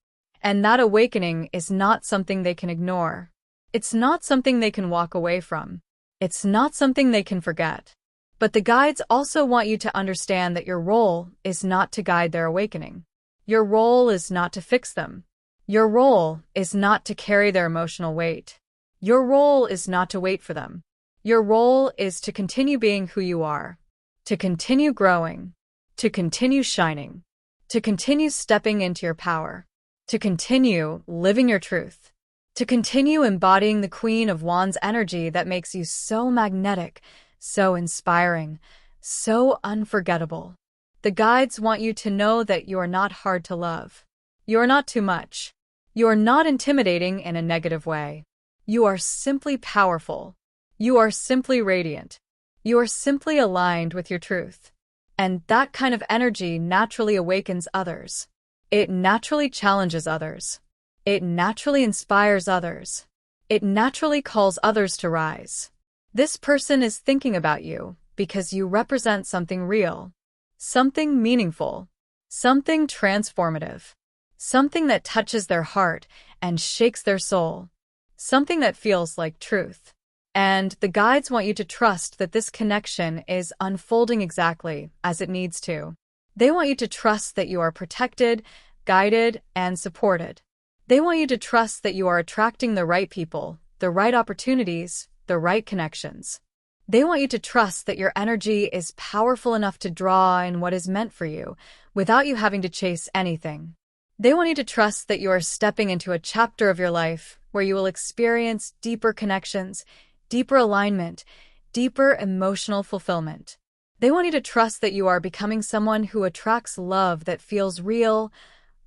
And that awakening is not something they can ignore. It's not something they can walk away from. It's not something they can forget. But the guides also want you to understand that your role is not to guide their awakening. Your role is not to fix them. Your role is not to carry their emotional weight. Your role is not to wait for them. Your role is to continue being who you are, to continue growing, to continue shining, to continue stepping into your power, to continue living your truth, to continue embodying the Queen of Wands energy that makes you so magnetic, so inspiring, so unforgettable. The guides want you to know that you are not hard to love. You are not too much. You are not intimidating in a negative way. You are simply powerful. You are simply radiant. You are simply aligned with your truth. And that kind of energy naturally awakens others. It naturally challenges others. It naturally inspires others. It naturally calls others to rise. This person is thinking about you because you represent something real, something meaningful, something transformative, something that touches their heart and shakes their soul, something that feels like truth. And the guides want you to trust that this connection is unfolding exactly as it needs to. They want you to trust that you are protected, guided, and supported. They want you to trust that you are attracting the right people, the right opportunities, the right connections. They want you to trust that your energy is powerful enough to draw in what is meant for you without you having to chase anything. They want you to trust that you are stepping into a chapter of your life where you will experience deeper connections, deeper alignment, deeper emotional fulfillment. They want you to trust that you are becoming someone who attracts love that feels real,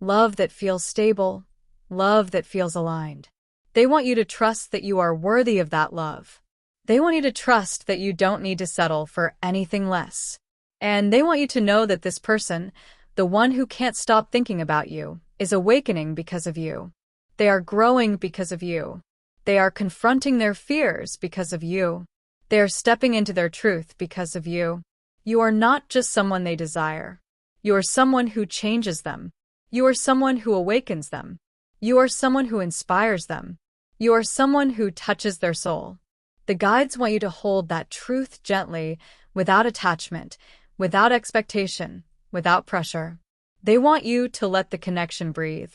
love that feels stable, love that feels aligned. They want you to trust that you are worthy of that love. They want you to trust that you don't need to settle for anything less. And they want you to know that this person, the one who can't stop thinking about you, is awakening because of you. They are growing because of you. They are confronting their fears because of you. They are stepping into their truth because of you. You are not just someone they desire. You are someone who changes them. You are someone who awakens them. You are someone who inspires them. You are someone who touches their soul. The guides want you to hold that truth gently, without attachment, without expectation, without pressure. They want you to let the connection breathe.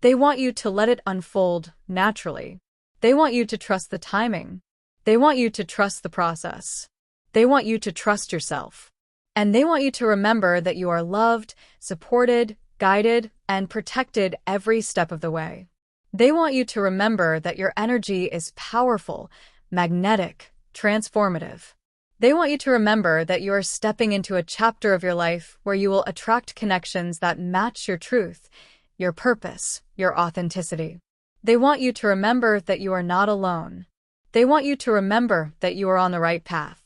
They want you to let it unfold naturally. They want you to trust the timing. They want you to trust the process. They want you to trust yourself. And they want you to remember that you are loved, supported, guided, and protected every step of the way. They want you to remember that your energy is powerful, magnetic, transformative. They want you to remember that you are stepping into a chapter of your life where you will attract connections that match your truth, your purpose, your authenticity. They want you to remember that you are not alone. They want you to remember that you are on the right path.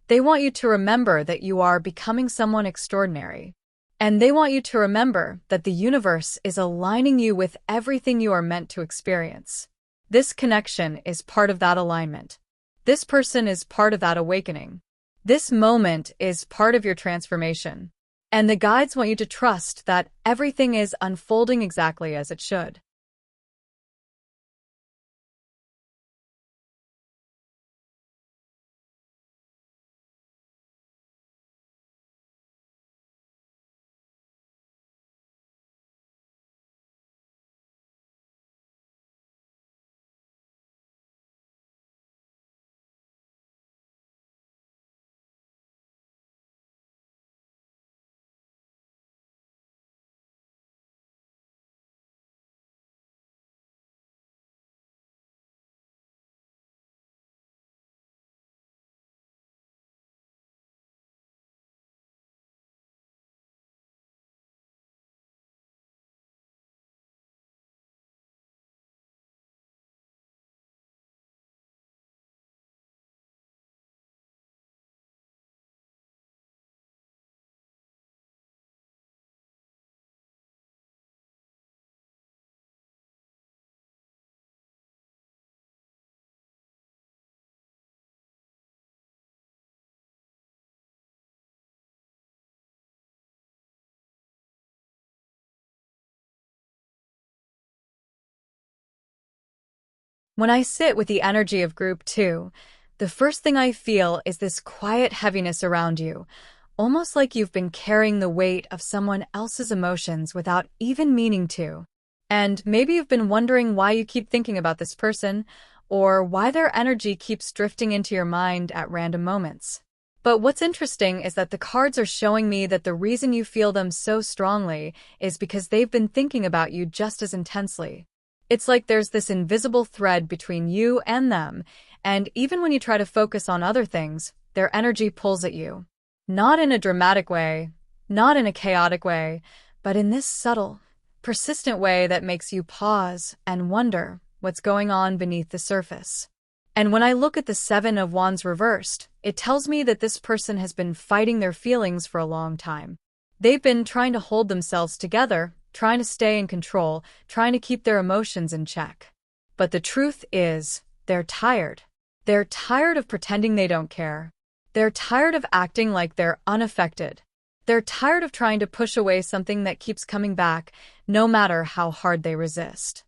They want you to remember that you are becoming someone extraordinary. And they want you to remember that the universe is aligning you with everything you are meant to experience. This connection is part of that alignment. This person is part of that awakening. This moment is part of your transformation. And the guides want you to trust that everything is unfolding exactly as it should. When I sit with the energy of Group 2, the first thing I feel is this quiet heaviness around you, almost like you've been carrying the weight of someone else's emotions without even meaning to. And maybe you've been wondering why you keep thinking about this person, or why their energy keeps drifting into your mind at random moments. But what's interesting is that the cards are showing me that the reason you feel them so strongly is because they've been thinking about you just as intensely. It's like there's this invisible thread between you and them, and even when you try to focus on other things, their energy pulls at you. Not in a dramatic way, not in a chaotic way, but in this subtle, persistent way that makes you pause and wonder what's going on beneath the surface. And when I look at the Seven of Wands reversed, it tells me that this person has been fighting their feelings for a long time. They've been trying to hold themselves together, trying to stay in control, trying to keep their emotions in check. But the truth is, they're tired. They're tired of pretending they don't care. They're tired of acting like they're unaffected. They're tired of trying to push away something that keeps coming back, no matter how hard they resist.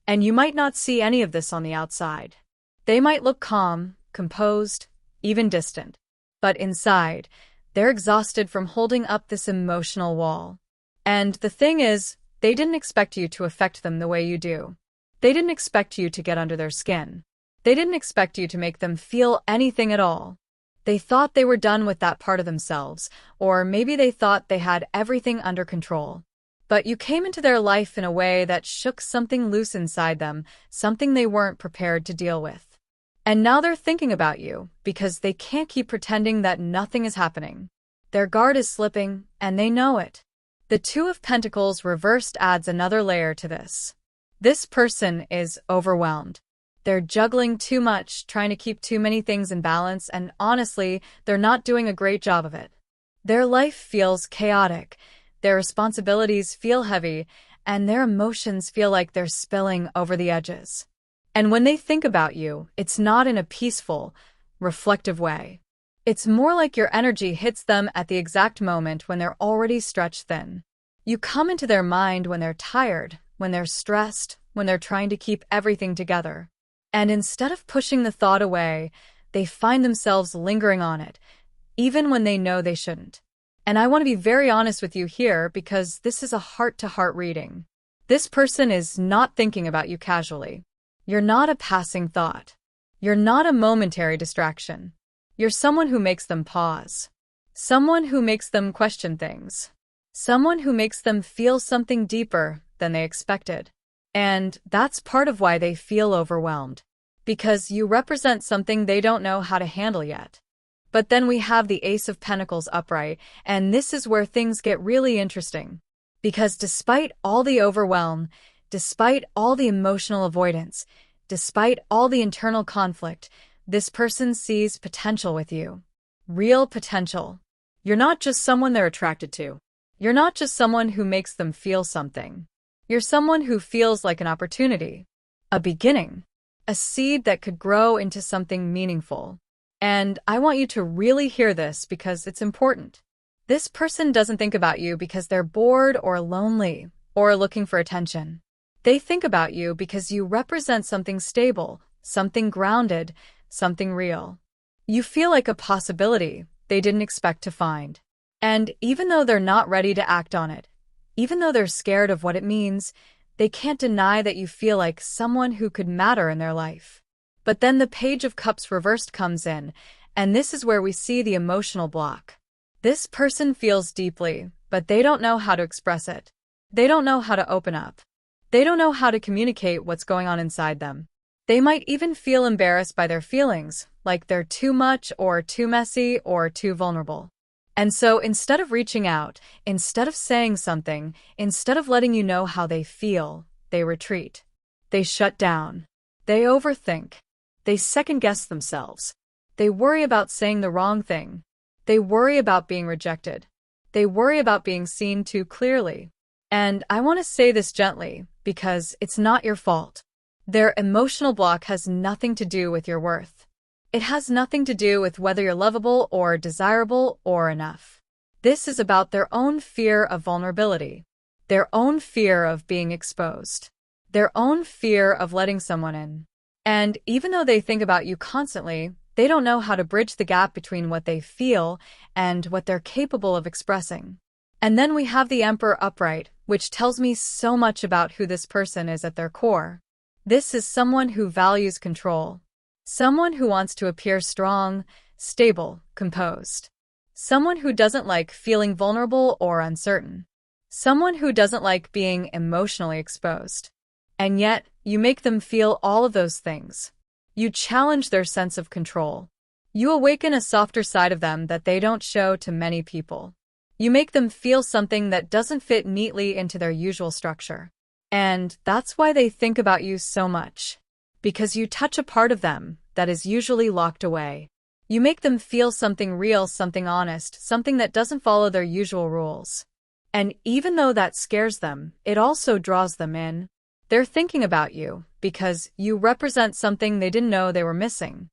And you might not see any of this on the outside. They might look calm, composed, even distant. But inside, they're exhausted from holding up this emotional wall. And the thing is, they didn't expect you to affect them the way you do. They didn't expect you to get under their skin. They didn't expect you to make them feel anything at all. They thought they were done with that part of themselves, or maybe they thought they had everything under control. But you came into their life in a way that shook something loose inside them, something they weren't prepared to deal with. And now they're thinking about you, because they can't keep pretending that nothing is happening. Their guard is slipping, and they know it. The Two of Pentacles reversed adds another layer to this. This person is overwhelmed. They're juggling too much, trying to keep too many things in balance, and honestly, they're not doing a great job of it. Their life feels chaotic, their responsibilities feel heavy, and their emotions feel like they're spilling over the edges. And when they think about you, it's not in a peaceful, reflective way. It's more like your energy hits them at the exact moment when they're already stretched thin. You come into their mind when they're tired, when they're stressed, when they're trying to keep everything together. And instead of pushing the thought away, they find themselves lingering on it, even when they know they shouldn't. And I want to be very honest with you here because this is a heart-to-heart reading. This person is not thinking about you casually. You're not a passing thought. You're not a momentary distraction. You're someone who makes them pause. Someone who makes them question things. Someone who makes them feel something deeper than they expected. And that's part of why they feel overwhelmed. Because you represent something they don't know how to handle yet. But then we have the Ace of Pentacles upright, and this is where things get really interesting. Because despite all the overwhelm, despite all the emotional avoidance, despite all the internal conflict, this person sees potential with you. Real potential. You're not just someone they're attracted to. You're not just someone who makes them feel something. You're someone who feels like an opportunity, a beginning, a seed that could grow into something meaningful. And I want you to really hear this because it's important. This person doesn't think about you because they're bored or lonely or looking for attention. They think about you because you represent something stable, something grounded, something real. You feel like a possibility they didn't expect to find. And even though they're not ready to act on it, even though they're scared of what it means, they can't deny that you feel like someone who could matter in their life. But then the Page of Cups reversed comes in, and this is where we see the emotional block. This person feels deeply, but they don't know how to express it. They don't know how to open up. They don't know how to communicate what's going on inside them. They might even feel embarrassed by their feelings, like they're too much or too messy or too vulnerable. And so instead of reaching out, instead of saying something, instead of letting you know how they feel, they retreat. They shut down. They overthink. They second-guess themselves. They worry about saying the wrong thing. They worry about being rejected. They worry about being seen too clearly. And I want to say this gently, because it's not your fault. Their emotional block has nothing to do with your worth. It has nothing to do with whether you're lovable or desirable or enough. This is about their own fear of vulnerability, their own fear of being exposed, their own fear of letting someone in. And even though they think about you constantly, they don't know how to bridge the gap between what they feel and what they're capable of expressing. And then we have the Emperor upright, which tells me so much about who this person is at their core. This is someone who values control. Someone who wants to appear strong, stable, composed. Someone who doesn't like feeling vulnerable or uncertain. Someone who doesn't like being emotionally exposed. And yet, you make them feel all of those things. You challenge their sense of control. You awaken a softer side of them that they don't show to many people. You make them feel something that doesn't fit neatly into their usual structure. And that's why they think about you so much. Because you touch a part of them that is usually locked away. You make them feel something real, something honest, something that doesn't follow their usual rules. And even though that scares them, it also draws them in. They're thinking about you because you represent something they didn't know they were missing.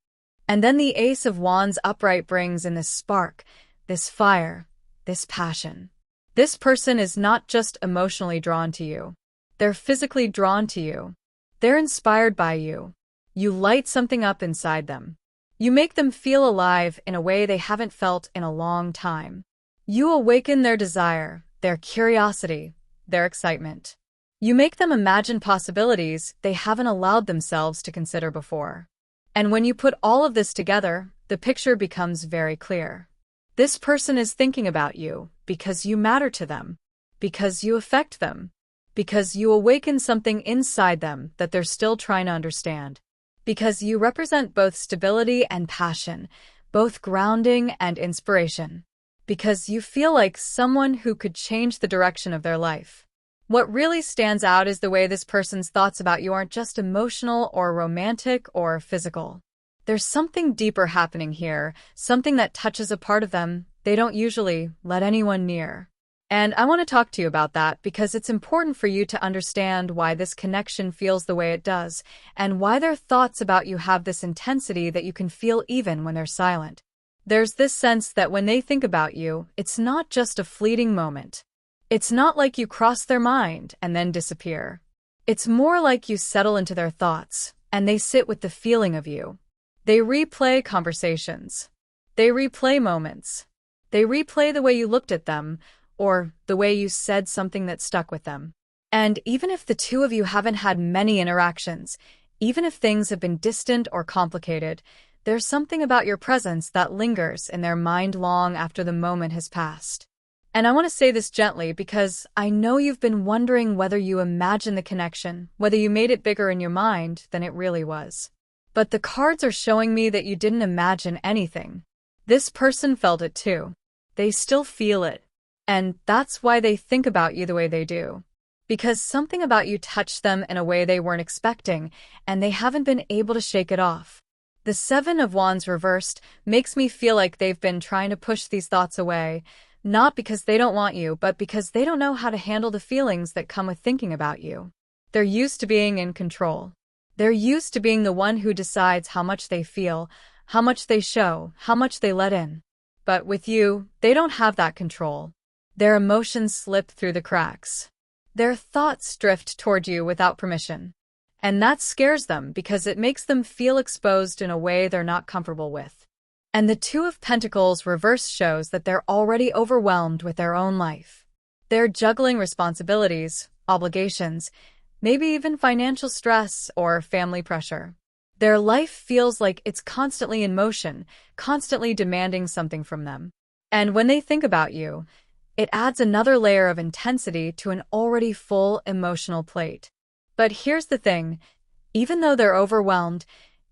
And then the Ace of Wands upright brings in this spark, this fire, this passion. This person is not just emotionally drawn to you. They're physically drawn to you. They're inspired by you. You light something up inside them. You make them feel alive in a way they haven't felt in a long time. You awaken their desire, their curiosity, their excitement. You make them imagine possibilities they haven't allowed themselves to consider before. And when you put all of this together, the picture becomes very clear. This person is thinking about you because you matter to them, because you affect them, because you awaken something inside them that they're still trying to understand, because you represent both stability and passion, both grounding and inspiration, because you feel like someone who could change the direction of their life. What really stands out is the way this person's thoughts about you aren't just emotional or romantic or physical. There's something deeper happening here, something that touches a part of them they don't usually let anyone near. And I want to talk to you about that because it's important for you to understand why this connection feels the way it does, and why their thoughts about you have this intensity that you can feel even when they're silent. There's this sense that when they think about you, it's not just a fleeting moment. It's not like you cross their mind and then disappear. It's more like you settle into their thoughts, and they sit with the feeling of you. They replay conversations. They replay moments. They replay the way you looked at them, or the way you said something that stuck with them. And even if the two of you haven't had many interactions, even if things have been distant or complicated, there's something about your presence that lingers in their mind long after the moment has passed. And I want to say this gently because I know you've been wondering whether you imagine the connection, whether you made it bigger in your mind than it really was. But the cards are showing me that you didn't imagine anything. This person felt it too. They still feel it. And that's why they think about you the way they do. Because something about you touched them in a way they weren't expecting, and they haven't been able to shake it off. The Seven of Wands reversed makes me feel like they've been trying to push these thoughts away, not because they don't want you, but because they don't know how to handle the feelings that come with thinking about you. They're used to being in control. They're used to being the one who decides how much they feel, how much they show, how much they let in. But with you, they don't have that control. Their emotions slip through the cracks. Their thoughts drift toward you without permission. And that scares them because it makes them feel exposed in a way they're not comfortable with. And the Two of Pentacles reverse shows that they're already overwhelmed with their own life. They're juggling responsibilities, obligations, maybe even financial stress or family pressure. Their life feels like it's constantly in motion, constantly demanding something from them. And when they think about you, it adds another layer of intensity to an already full emotional plate. But here's the thing, even though they're overwhelmed,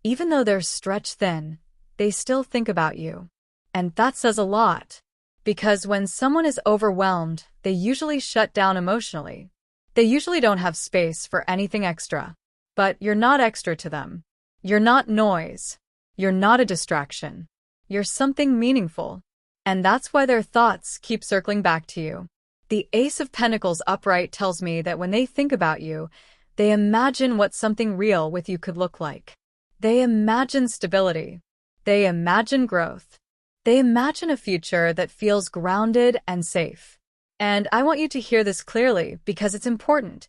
even though they're stretched thin, they still think about you. And that says a lot. Because when someone is overwhelmed, they usually shut down emotionally. They usually don't have space for anything extra. But you're not extra to them. You're not noise. You're not a distraction. You're something meaningful. And that's why their thoughts keep circling back to you. The Ace of Pentacles upright tells me that when they think about you, they imagine what something real with you could look like. They imagine stability. They imagine growth. They imagine a future that feels grounded and safe. And I want you to hear this clearly because it's important.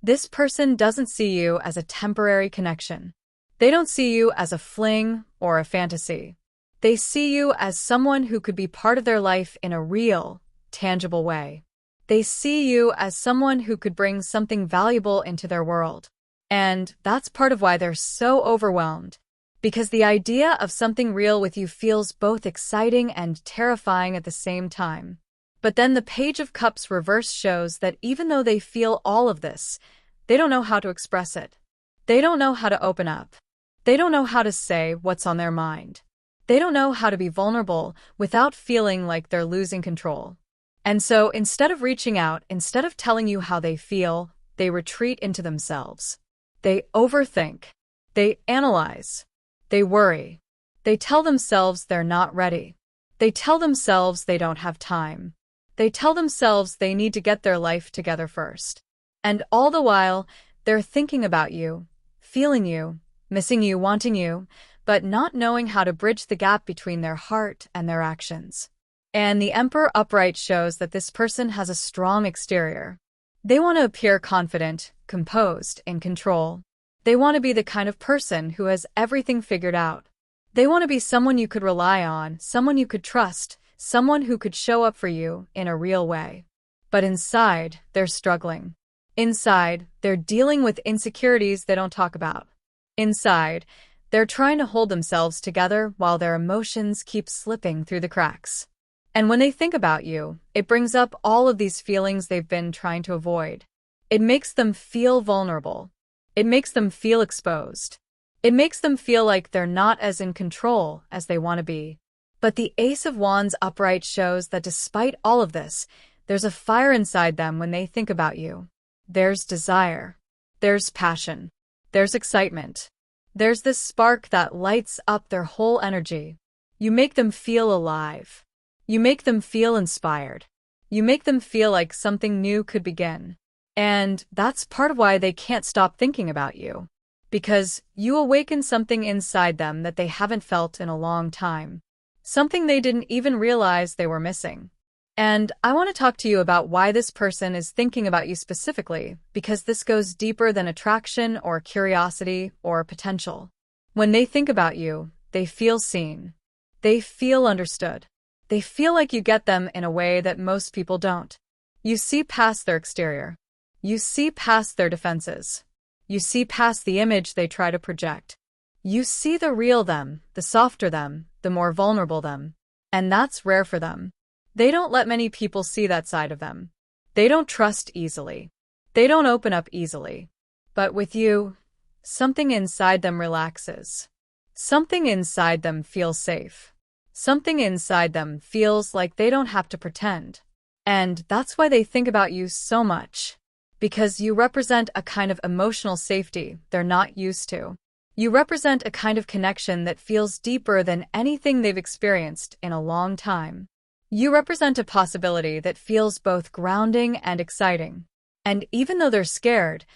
This person doesn't see you as a temporary connection. They don't see you as a fling or a fantasy. They see you as someone who could be part of their life in a real, tangible way. They see you as someone who could bring something valuable into their world. And that's part of why they're so overwhelmed. Because the idea of something real with you feels both exciting and terrifying at the same time. But then the Page of Cups reverse shows that even though they feel all of this, they don't know how to express it. They don't know how to open up. They don't know how to say what's on their mind. They don't know how to be vulnerable without feeling like they're losing control. And so instead of reaching out, instead of telling you how they feel, they retreat into themselves. They overthink. They analyze. They worry. They tell themselves they're not ready. They tell themselves they don't have time. They tell themselves they need to get their life together first. And all the while, they're thinking about you, feeling you, missing you, wanting you, but not knowing how to bridge the gap between their heart and their actions. And the Emperor upright shows that this person has a strong exterior. They want to appear confident, composed, in control. They want to be the kind of person who has everything figured out. They want to be someone you could rely on, someone you could trust, someone who could show up for you in a real way. But inside, they're struggling. Inside, they're dealing with insecurities they don't talk about. Inside, they're trying to hold themselves together while their emotions keep slipping through the cracks. And when they think about you, it brings up all of these feelings they've been trying to avoid. It makes them feel vulnerable. It makes them feel exposed. It makes them feel like they're not as in control as they want to be. But the Ace of Wands upright shows that despite all of this, there's a fire inside them when they think about you. There's desire. There's passion. There's excitement. There's this spark that lights up their whole energy. You make them feel alive. You make them feel inspired. You make them feel like something new could begin. And that's part of why they can't stop thinking about you. Because you awaken something inside them that they haven't felt in a long time. Something they didn't even realize they were missing. And I want to talk to you about why this person is thinking about you specifically, because this goes deeper than attraction or curiosity or potential. When they think about you, they feel seen. They feel understood. They feel like you get them in a way that most people don't. You see past their exterior. You see past their defenses. You see past the image they try to project. You see the real them, the softer them, the more vulnerable them. And that's rare for them. They don't let many people see that side of them. They don't trust easily. They don't open up easily. But with you, something inside them relaxes. Something inside them feels safe. Something inside them feels like they don't have to pretend. And that's why they think about you so much. Because you represent a kind of emotional safety they're not used to. You represent a kind of connection that feels deeper than anything they've experienced in a long time. You represent a possibility that feels both grounding and exciting. And even though they're scared,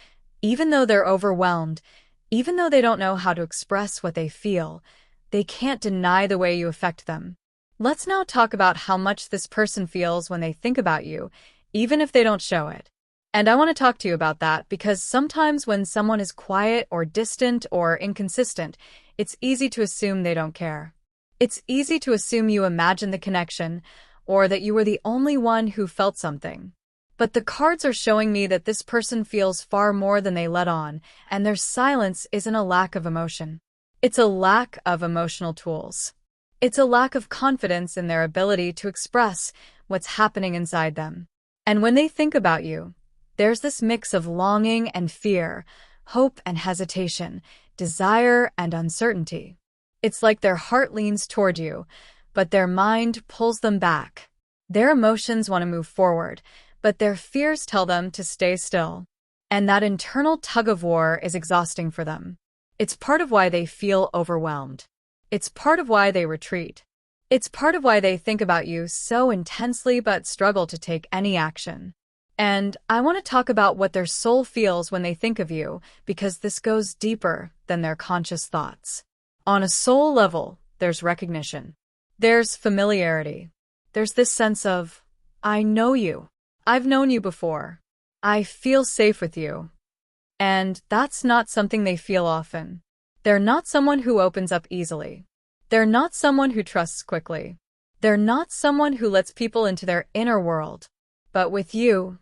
even though they're overwhelmed, even though they don't know how to express what they feel, they can't deny the way you affect them. Let's now talk about how much this person feels when they think about you, even if they don't show it. And I want to talk to you about that because sometimes when someone is quiet or distant or inconsistent, it's easy to assume they don't care. It's easy to assume you imagine the connection or that you were the only one who felt something. But the cards are showing me that this person feels far more than they let on, and their silence isn't a lack of emotion. It's a lack of emotional tools. It's a lack of confidence in their ability to express what's happening inside them. And when they think about you, there's this mix of longing and fear, hope and hesitation, desire and uncertainty. It's like their heart leans toward you, but their mind pulls them back. Their emotions want to move forward, but their fears tell them to stay still. And that internal tug-of-war is exhausting for them. It's part of why they feel overwhelmed. It's part of why they retreat. It's part of why they think about you so intensely but struggle to take any action. And I want to talk about what their soul feels when they think of you, because this goes deeper than their conscious thoughts. On a soul level, there's recognition. There's familiarity. There's this sense of, I know you. I've known you before. I feel safe with you. And that's not something they feel often. They're not someone who opens up easily. They're not someone who trusts quickly. They're not someone who lets people into their inner world. But with you,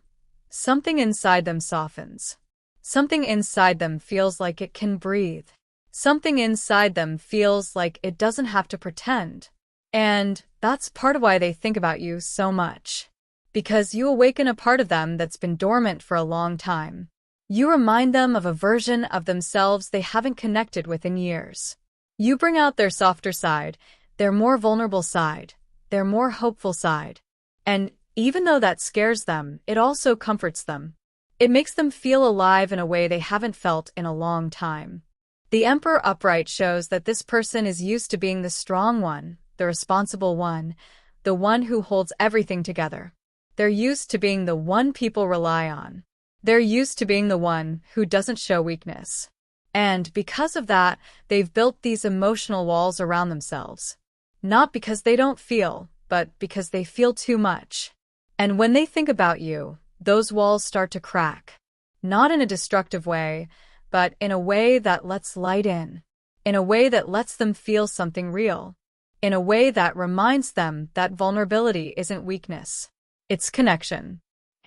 something inside them softens. Something inside them feels like it can breathe. Something inside them feels like it doesn't have to pretend. And that's part of why they think about you so much. Because you awaken a part of them that's been dormant for a long time. You remind them of a version of themselves they haven't connected with in years. You bring out their softer side, their more vulnerable side, their more hopeful side. And even though that scares them, it also comforts them. It makes them feel alive in a way they haven't felt in a long time. The Emperor upright shows that this person is used to being the strong one, the responsible one, the one who holds everything together. They're used to being the one people rely on. They're used to being the one who doesn't show weakness. And because of that, they've built these emotional walls around themselves. Not because they don't feel, but because they feel too much. And when they think about you, those walls start to crack. Not in a destructive way, but in a way that lets light in. In a way that lets them feel something real. In a way that reminds them that vulnerability isn't weakness. It's connection.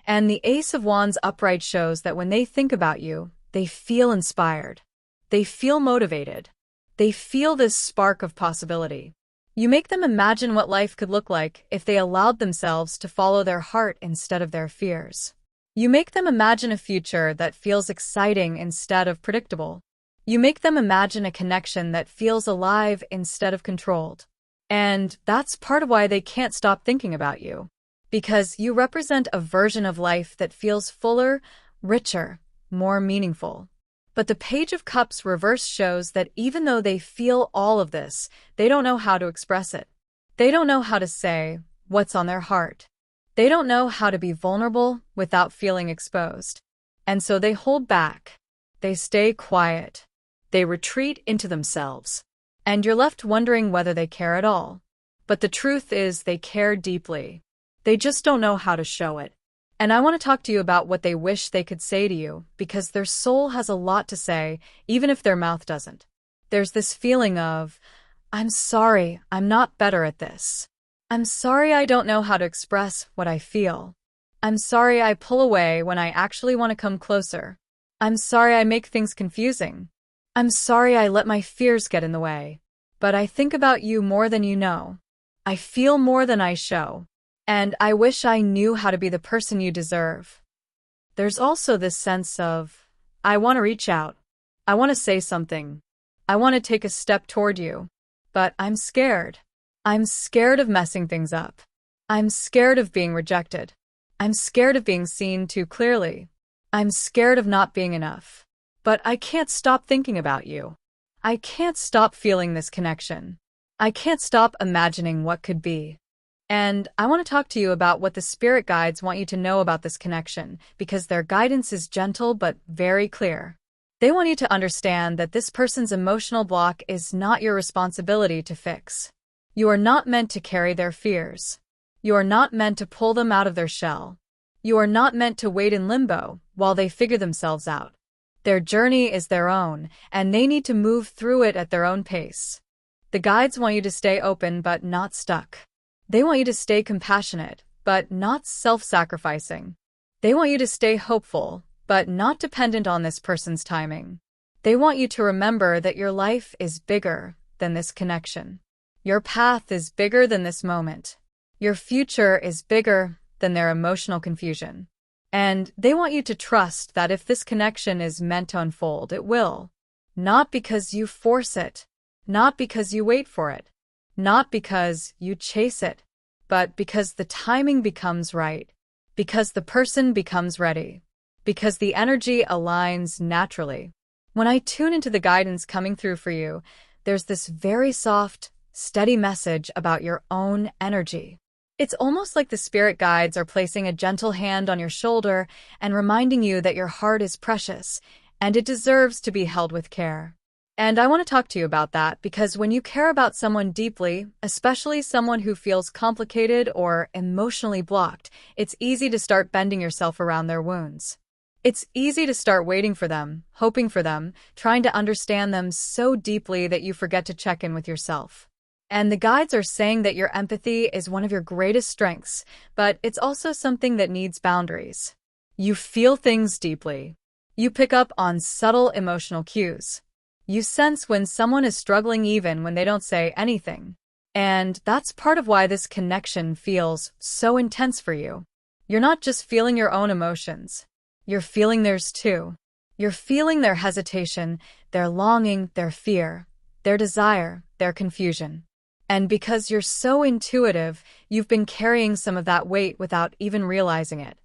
And the Ace of Wands upright shows that when they think about you, they feel inspired. They feel motivated. They feel this spark of possibility. You make them imagine what life could look like if they allowed themselves to follow their heart instead of their fears. You make them imagine a future that feels exciting instead of predictable. You make them imagine a connection that feels alive instead of controlled. And that's part of why they can't stop thinking about you. Because you represent a version of life that feels fuller, richer, more meaningful. But the Page of Cups reverse shows that even though they feel all of this, they don't know how to express it. They don't know how to say what's on their heart. They don't know how to be vulnerable without feeling exposed. And so they hold back. They stay quiet. They retreat into themselves. And you're left wondering whether they care at all. But the truth is they care deeply. They just don't know how to show it. And I want to talk to you about what they wish they could say to you, because their soul has a lot to say, even if their mouth doesn't. There's this feeling of, I'm sorry, I'm not better at this. I'm sorry I don't know how to express what I feel. I'm sorry I pull away when I actually want to come closer. I'm sorry I make things confusing. I'm sorry I let my fears get in the way. But I think about you more than you know. I feel more than I show. And I wish I knew how to be the person you deserve. There's also this sense of, I want to reach out. I want to say something. I want to take a step toward you. But I'm scared. I'm scared of messing things up. I'm scared of being rejected. I'm scared of being seen too clearly. I'm scared of not being enough. But I can't stop thinking about you. I can't stop feeling this connection. I can't stop imagining what could be. And I want to talk to you about what the spirit guides want you to know about this connection, because their guidance is gentle but very clear. They want you to understand that this person's emotional block is not your responsibility to fix. You are not meant to carry their fears. You are not meant to pull them out of their shell. You are not meant to wait in limbo while they figure themselves out. Their journey is their own, and they need to move through it at their own pace. The guides want you to stay open but not stuck. They want you to stay compassionate, but not self-sacrificing. They want you to stay hopeful, but not dependent on this person's timing. They want you to remember that your life is bigger than this connection. Your path is bigger than this moment. Your future is bigger than their emotional confusion. And they want you to trust that if this connection is meant to unfold, it will. Not because you force it, not because you wait for it, not because you chase it, but because the timing becomes right, because the person becomes ready, because the energy aligns naturally. When I tune into the guidance coming through for you, there's this very soft, steady message about your own energy. It's almost like the spirit guides are placing a gentle hand on your shoulder and reminding you that your heart is precious and it deserves to be held with care. And I want to talk to you about that because when you care about someone deeply, especially someone who feels complicated or emotionally blocked, it's easy to start bending yourself around their wounds. It's easy to start waiting for them, hoping for them, trying to understand them so deeply that you forget to check in with yourself. And the guides are saying that your empathy is one of your greatest strengths, but it's also something that needs boundaries. You feel things deeply. You pick up on subtle emotional cues. You sense when someone is struggling even when they don't say anything. And that's part of why this connection feels so intense for you. You're not just feeling your own emotions. You're feeling theirs too. You're feeling their hesitation, their longing, their fear, their desire, their confusion. And because you're so intuitive, you've been carrying some of that weight without even realizing it.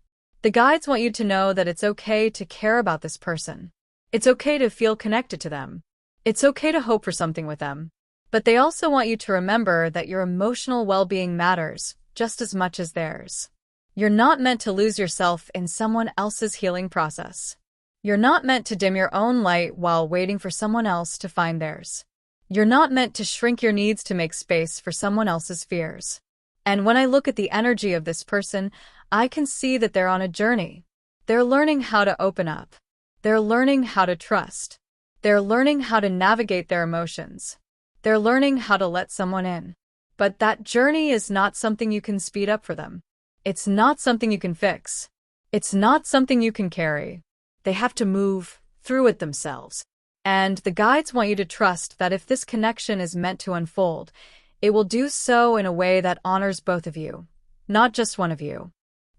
The guides want you to know that it's okay to care about this person. It's okay to feel connected to them. It's okay to hope for something with them. But they also want you to remember that your emotional well-being matters just as much as theirs. You're not meant to lose yourself in someone else's healing process. You're not meant to dim your own light while waiting for someone else to find theirs. You're not meant to shrink your needs to make space for someone else's fears. And when I look at the energy of this person, I can see that they're on a journey. They're learning how to open up. They're learning how to trust. They're learning how to navigate their emotions. They're learning how to let someone in. But that journey is not something you can speed up for them. It's not something you can fix. It's not something you can carry. They have to move through it themselves. And the guides want you to trust that if this connection is meant to unfold, it will do so in a way that honors both of you, not just one of you.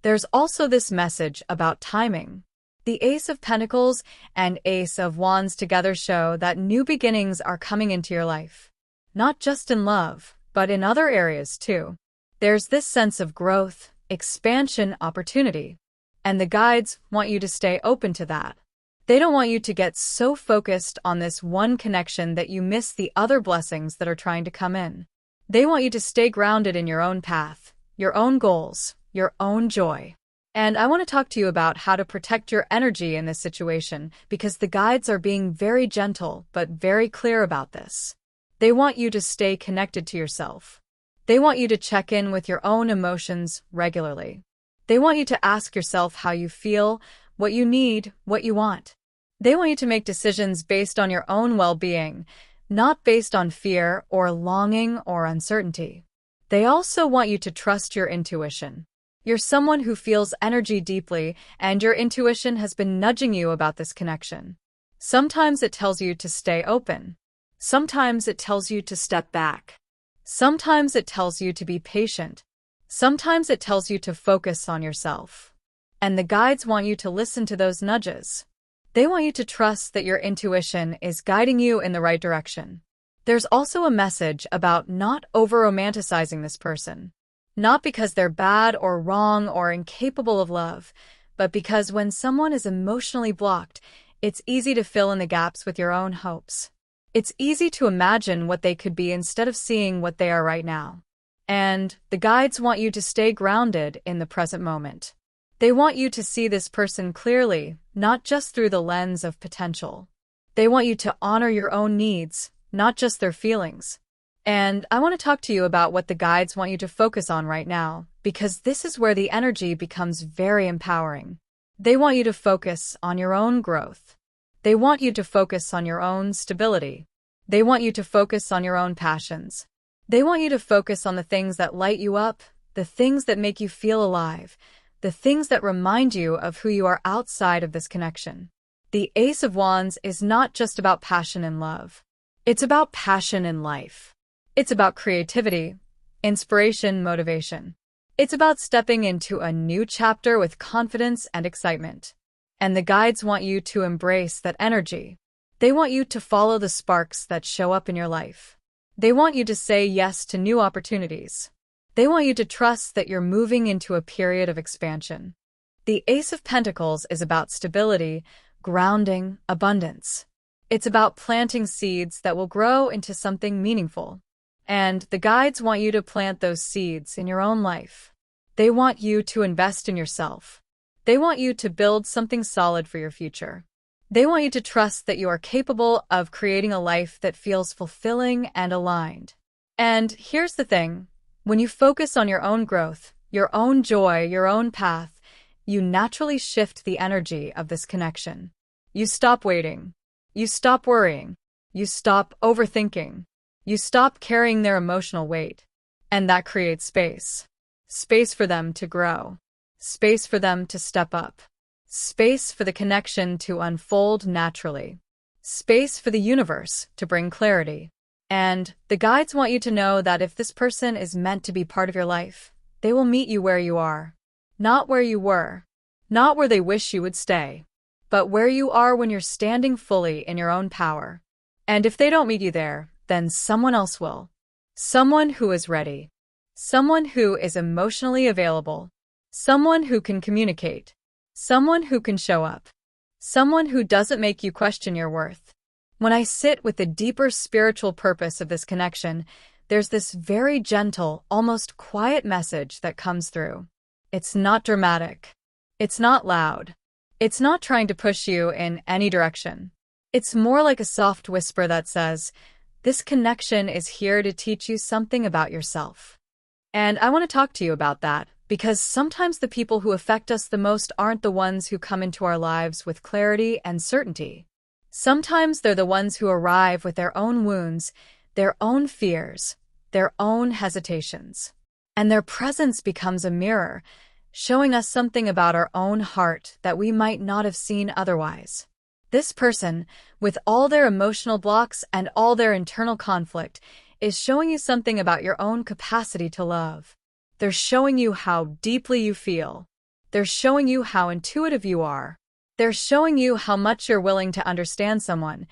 There's also this message about timing. The Ace of Pentacles and Ace of Wands together show that new beginnings are coming into your life. Not just in love, but in other areas too. There's this sense of growth, expansion, opportunity. And the guides want you to stay open to that. They don't want you to get so focused on this one connection that you miss the other blessings that are trying to come in. They want you to stay grounded in your own path, your own goals, your own joy. And I want to talk to you about how to protect your energy in this situation, because the guides are being very gentle but very clear about this. They want you to stay connected to yourself. They want you to check in with your own emotions regularly. They want you to ask yourself how you feel, what you need, what you want. They want you to make decisions based on your own well-being, not based on fear or longing or uncertainty. They also want you to trust your intuition. You're someone who feels energy deeply, and your intuition has been nudging you about this connection. Sometimes it tells you to stay open. Sometimes it tells you to step back. Sometimes it tells you to be patient. Sometimes it tells you to focus on yourself. And the guides want you to listen to those nudges. They want you to trust that your intuition is guiding you in the right direction. There's also a message about not over-romanticizing this person. Not because they're bad or wrong or incapable of love, but because when someone is emotionally blocked, it's easy to fill in the gaps with your own hopes. It's easy to imagine what they could be instead of seeing what they are right now. And the guides want you to stay grounded in the present moment. They want you to see this person clearly, not just through the lens of potential. They want you to honor your own needs, not just their feelings. And I want to talk to you about what the guides want you to focus on right now, because this is where the energy becomes very empowering. They want you to focus on your own growth. They want you to focus on your own stability. They want you to focus on your own passions. They want you to focus on the things that light you up, the things that make you feel alive, the things that remind you of who you are outside of this connection. The Ace of Wands is not just about passion and love. It's about passion in life. It's about creativity, inspiration, motivation. It's about stepping into a new chapter with confidence and excitement. And the guides want you to embrace that energy. They want you to follow the sparks that show up in your life. They want you to say yes to new opportunities. They want you to trust that you're moving into a period of expansion. The Ace of Pentacles is about stability, grounding, abundance. It's about planting seeds that will grow into something meaningful. And the guides want you to plant those seeds in your own life. They want you to invest in yourself. They want you to build something solid for your future. They want you to trust that you are capable of creating a life that feels fulfilling and aligned. And here's the thing. When you focus on your own growth, your own joy, your own path, you naturally shift the energy of this connection. You stop waiting. You stop worrying. You stop overthinking. You stop carrying their emotional weight. And that creates space. Space for them to grow. Space for them to step up. Space for the connection to unfold naturally. Space for the universe to bring clarity. And the guides want you to know that if this person is meant to be part of your life, they will meet you where you are. Not where you were. Not where they wish you would stay. But where you are when you're standing fully in your own power. And if they don't meet you there, then someone else will. Someone who is ready. Someone who is emotionally available. Someone who can communicate. Someone who can show up. Someone who doesn't make you question your worth. When I sit with the deeper spiritual purpose of this connection, there's this very gentle, almost quiet message that comes through. It's not dramatic. It's not loud. It's not trying to push you in any direction. It's more like a soft whisper that says, this connection is here to teach you something about yourself. And I want to talk to you about that, because sometimes the people who affect us the most aren't the ones who come into our lives with clarity and certainty. Sometimes they're the ones who arrive with their own wounds, their own fears, their own hesitations. And their presence becomes a mirror, showing us something about our own heart that we might not have seen otherwise. This person, with all their emotional blocks and all their internal conflict, is showing you something about your own capacity to love. They're showing you how deeply you feel. They're showing you how intuitive you are. They're showing you how much you're willing to understand someone,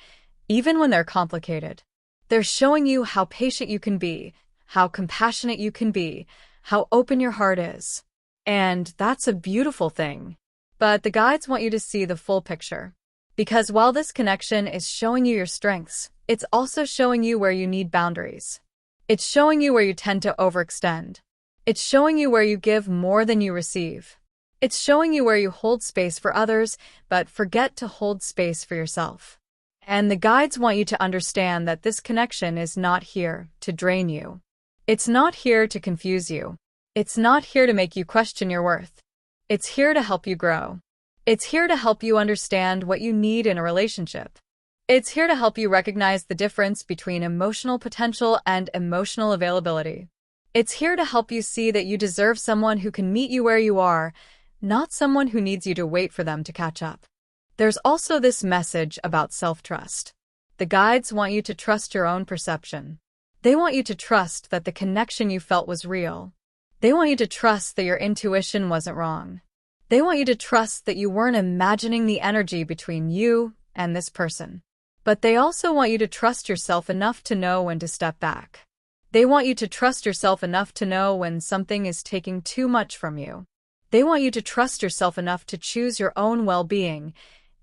even when they're complicated. They're showing you how patient you can be, how compassionate you can be, how open your heart is. And that's a beautiful thing. But the guides want you to see the full picture. Because while this connection is showing you your strengths, it's also showing you where you need boundaries. It's showing you where you tend to overextend. It's showing you where you give more than you receive. It's showing you where you hold space for others, but forget to hold space for yourself. And the guides want you to understand that this connection is not here to drain you. It's not here to confuse you. It's not here to make you question your worth. It's here to help you grow. It's here to help you understand what you need in a relationship. It's here to help you recognize the difference between emotional potential and emotional availability. It's here to help you see that you deserve someone who can meet you where you are, not someone who needs you to wait for them to catch up. There's also this message about self-trust. The guides want you to trust your own perception. They want you to trust that the connection you felt was real. They want you to trust that your intuition wasn't wrong. They want you to trust that you weren't imagining the energy between you and this person. But they also want you to trust yourself enough to know when to step back. They want you to trust yourself enough to know when something is taking too much from you. They want you to trust yourself enough to choose your own well-being,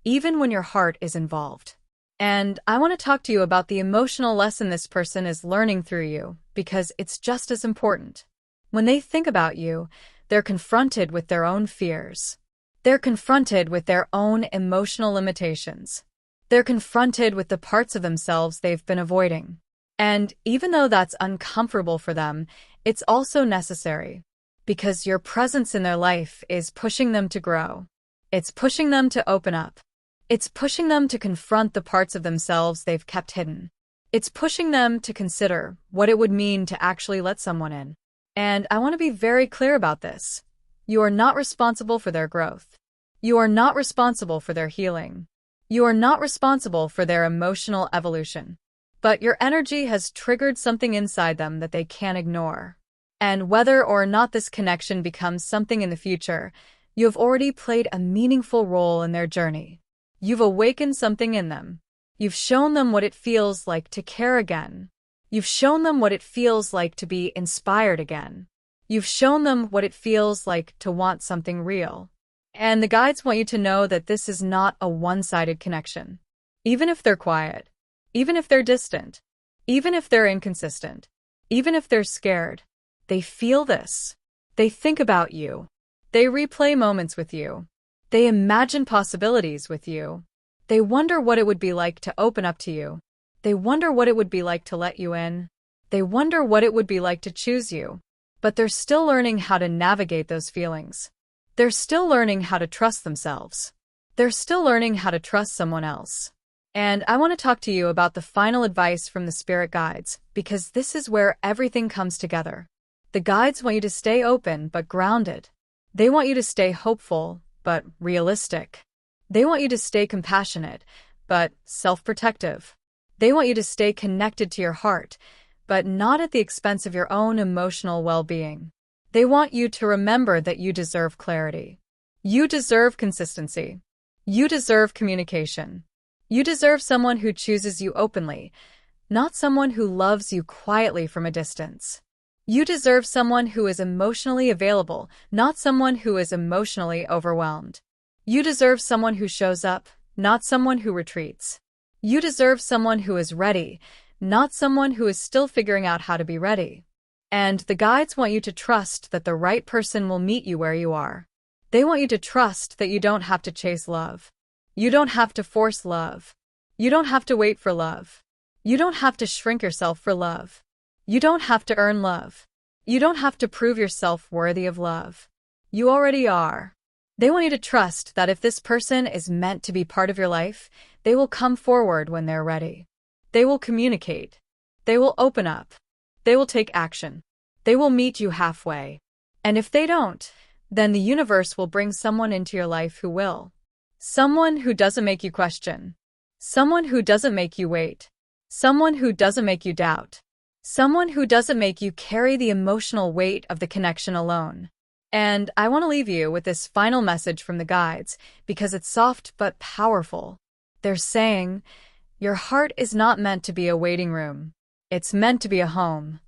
even when your heart is involved. And I want to talk to you about the emotional lesson this person is learning through you, because it's just as important. When they think about you, they're confronted with their own fears. They're confronted with their own emotional limitations. They're confronted with the parts of themselves they've been avoiding. And even though that's uncomfortable for them, it's also necessary. Because your presence in their life is pushing them to grow. It's pushing them to open up. It's pushing them to confront the parts of themselves they've kept hidden. It's pushing them to consider what it would mean to actually let someone in. And I want to be very clear about this. You are not responsible for their growth. You are not responsible for their healing. You are not responsible for their emotional evolution. But your energy has triggered something inside them that they can't ignore. And whether or not this connection becomes something in the future, you have already played a meaningful role in their journey. You've awakened something in them. You've shown them what it feels like to care again. You've shown them what it feels like to be inspired again. You've shown them what it feels like to want something real. And the guides want you to know that this is not a one-sided connection. Even if they're quiet, even if they're distant, even if they're inconsistent, even if they're scared, they feel this. They think about you. They replay moments with you. They imagine possibilities with you. They wonder what it would be like to open up to you. They wonder what it would be like to let you in. They wonder what it would be like to choose you. But they're still learning how to navigate those feelings. They're still learning how to trust themselves. They're still learning how to trust someone else. And I want to talk to you about the final advice from the spirit guides, because this is where everything comes together. The guides want you to stay open but grounded. They want you to stay hopeful but realistic. They want you to stay compassionate but self-protective. They want you to stay connected to your heart, but not at the expense of your own emotional well-being. They want you to remember that you deserve clarity. You deserve consistency. You deserve communication. You deserve someone who chooses you openly, not someone who loves you quietly from a distance. You deserve someone who is emotionally available, not someone who is emotionally overwhelmed. You deserve someone who shows up, not someone who retreats. You deserve someone who is ready, not someone who is still figuring out how to be ready. And the guides want you to trust that the right person will meet you where you are. They want you to trust that you don't have to chase love. You don't have to force love. You don't have to wait for love. You don't have to shrink yourself for love. You don't have to earn love. You don't have to prove yourself worthy of love. You already are. They want you to trust that if this person is meant to be part of your life, they will come forward when they're ready. They will communicate. They will open up. They will take action. They will meet you halfway. And if they don't, then the universe will bring someone into your life who will. Someone who doesn't make you question. Someone who doesn't make you wait. Someone who doesn't make you doubt. Someone who doesn't make you carry the emotional weight of the connection alone. And I want to leave you with this final message from the guides, because it's soft but powerful. They're saying, your heart is not meant to be a waiting room. It's meant to be a home.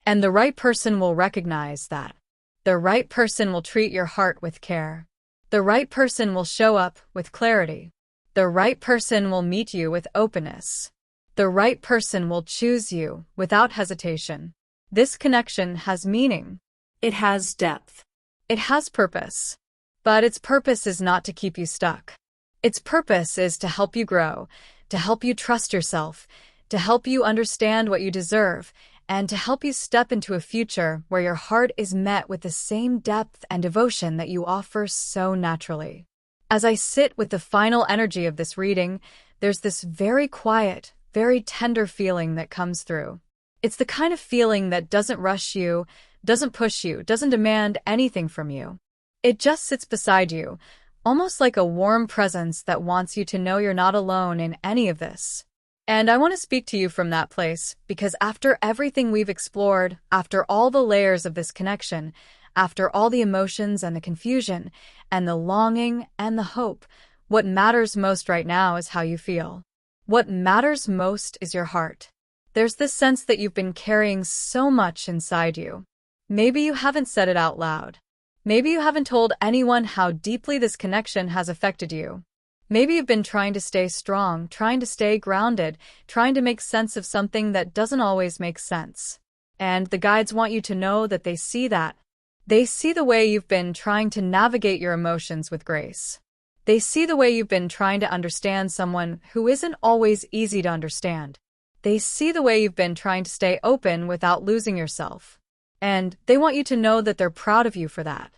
And the right person will recognize that. The right person will treat your heart with care. The right person will show up with clarity. The right person will meet you with openness. The right person will choose you without hesitation. This connection has meaning. It has depth. It has purpose. But its purpose is not to keep you stuck. Its purpose is to help you grow, to help you trust yourself, to help you understand what you deserve, and to help you step into a future where your heart is met with the same depth and devotion that you offer so naturally. As I sit with the final energy of this reading, there's this very quiet, very tender feeling that comes through. It's the kind of feeling that doesn't rush you, doesn't push you, doesn't demand anything from you. It just sits beside you, almost like a warm presence that wants you to know you're not alone in any of this. And I want to speak to you from that place, because after everything we've explored, after all the layers of this connection, after all the emotions and the confusion, and the longing and the hope, what matters most right now is how you feel. What matters most is your heart. There's this sense that you've been carrying so much inside you. Maybe you haven't said it out loud. Maybe you haven't told anyone how deeply this connection has affected you. Maybe you've been trying to stay strong, trying to stay grounded, trying to make sense of something that doesn't always make sense. And the guides want you to know that they see that. They see the way you've been trying to navigate your emotions with grace. They see the way you've been trying to understand someone who isn't always easy to understand. They see the way you've been trying to stay open without losing yourself. And they want you to know that they're proud of you for that.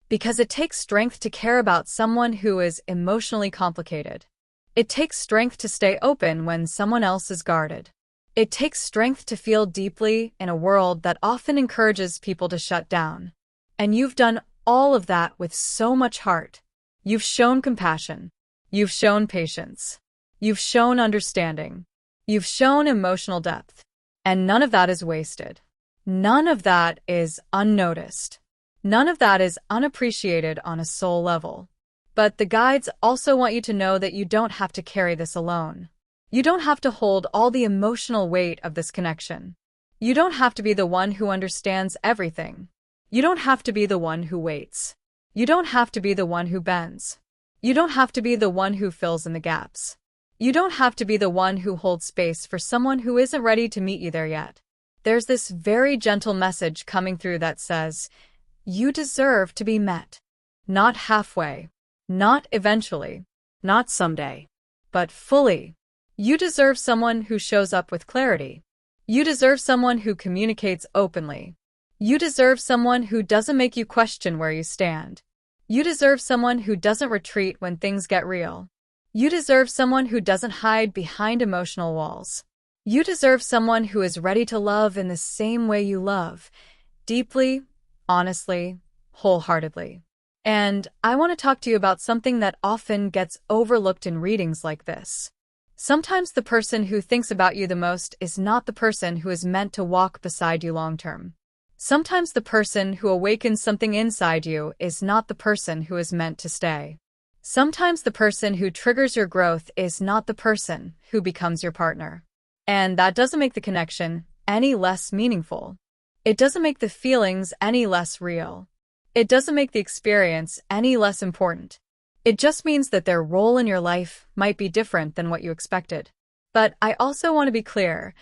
Because it takes strength to care about someone who is emotionally complicated. It takes strength to stay open when someone else is guarded. It takes strength to feel deeply in a world that often encourages people to shut down. And you've done all of that with so much heart. You've shown compassion. You've shown patience. You've shown understanding. You've shown emotional depth. And none of that is wasted. None of that is unnoticed. None of that is unappreciated on a soul level. But the guides also want you to know that you don't have to carry this alone. You don't have to hold all the emotional weight of this connection. You don't have to be the one who understands everything. You don't have to be the one who waits. You don't have to be the one who bends. You don't have to be the one who fills in the gaps. You don't have to be the one who holds space for someone who isn't ready to meet you there yet. There's this very gentle message coming through that says, you deserve to be met. Not halfway. Not eventually. Not someday. But fully. You deserve someone who shows up with clarity. You deserve someone who communicates openly. You deserve someone who doesn't make you question where you stand. You deserve someone who doesn't retreat when things get real. You deserve someone who doesn't hide behind emotional walls. You deserve someone who is ready to love in the same way you love. Deeply, honestly, wholeheartedly. And I want to talk to you about something that often gets overlooked in readings like this. Sometimes the person who thinks about you the most is not the person who is meant to walk beside you long term. Sometimes the person who awakens something inside you is not the person who is meant to stay. Sometimes the person who triggers your growth is not the person who becomes your partner. And that doesn't make the connection any less meaningful. It doesn't make the feelings any less real. It doesn't make the experience any less important. It just means that their role in your life might be different than what you expected. But I also want to be clear,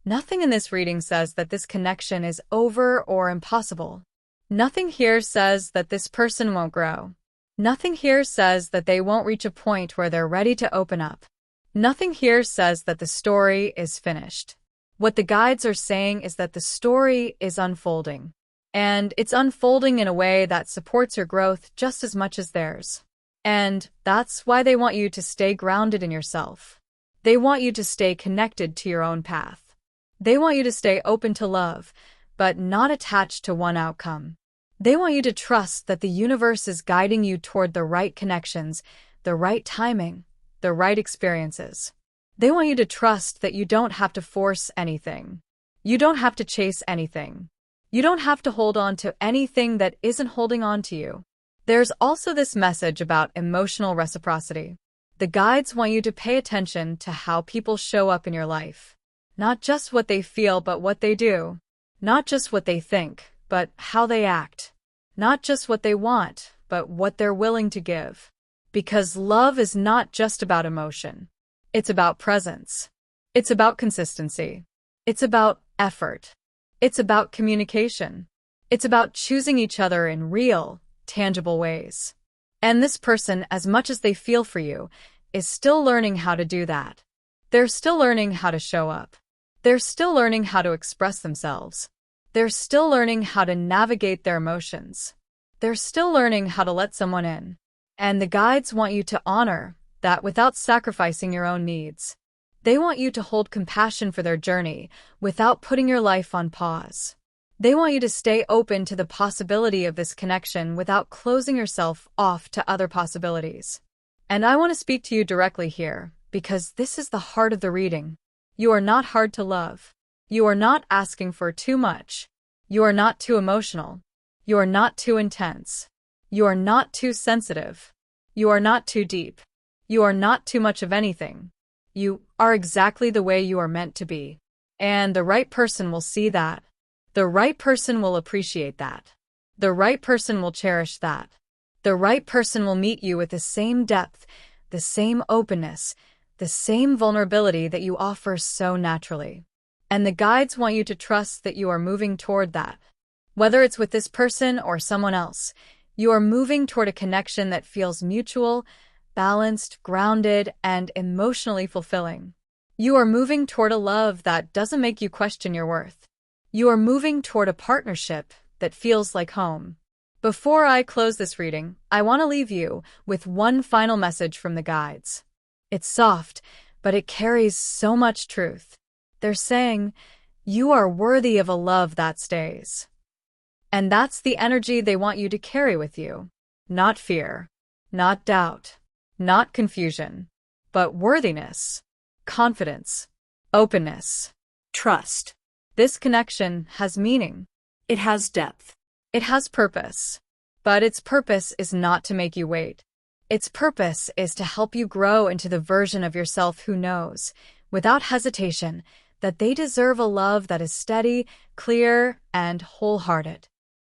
nothing in this reading says that this connection is over or impossible. Nothing here says that this person won't grow. Nothing here says that they won't reach a point where they're ready to open up. Nothing here says that the story is finished. What the guides are saying is that the story is unfolding. And it's unfolding in a way that supports your growth just as much as theirs. And that's why they want you to stay grounded in yourself. They want you to stay connected to your own path. They want you to stay open to love, but not attached to one outcome. They want you to trust that the universe is guiding you toward the right connections, the right timing, the right experiences. They want you to trust that you don't have to force anything. You don't have to chase anything. You don't have to hold on to anything that isn't holding on to you. There's also this message about emotional reciprocity. The guides want you to pay attention to how people show up in your life. Not just what they feel, but what they do. Not just what they think, but how they act. Not just what they want, but what they're willing to give. Because love is not just about emotion. It's about presence. It's about consistency. It's about effort. It's about communication. It's about choosing each other in real, tangible ways. And this person, as much as they feel for you, is still learning how to do that. They're still learning how to show up. They're still learning how to express themselves. They're still learning how to navigate their emotions. They're still learning how to let someone in. And the guides want you to honor that without sacrificing your own needs. They want you to hold compassion for their journey without putting your life on pause. They want you to stay open to the possibility of this connection without closing yourself off to other possibilities. And I want to speak to you directly here, because this is the heart of the reading. You are not hard to love. You are not asking for too much. You are not too emotional. You are not too intense. You are not too sensitive. You are not too deep. You are not too much of anything. You are exactly the way you are meant to be. And the right person will see that. The right person will appreciate that. The right person will cherish that. The right person will meet you with the same depth, the same openness, the same vulnerability that you offer so naturally. And the guides want you to trust that you are moving toward that. Whether it's with this person or someone else, you are moving toward a connection that feels mutual, balanced, grounded, and emotionally fulfilling. You are moving toward a love that doesn't make you question your worth. You are moving toward a partnership that feels like home. Before I close this reading, I want to leave you with one final message from the guides. It's soft, but it carries so much truth. They're saying, you are worthy of a love that stays. And that's the energy they want you to carry with you. Not fear, not doubt, not confusion, but worthiness, confidence, openness, trust. This connection has meaning. It has depth. It has purpose. But its purpose is not to make you wait. Its purpose is to help you grow into the version of yourself who knows, without hesitation, that they deserve a love that is steady, clear, and wholehearted.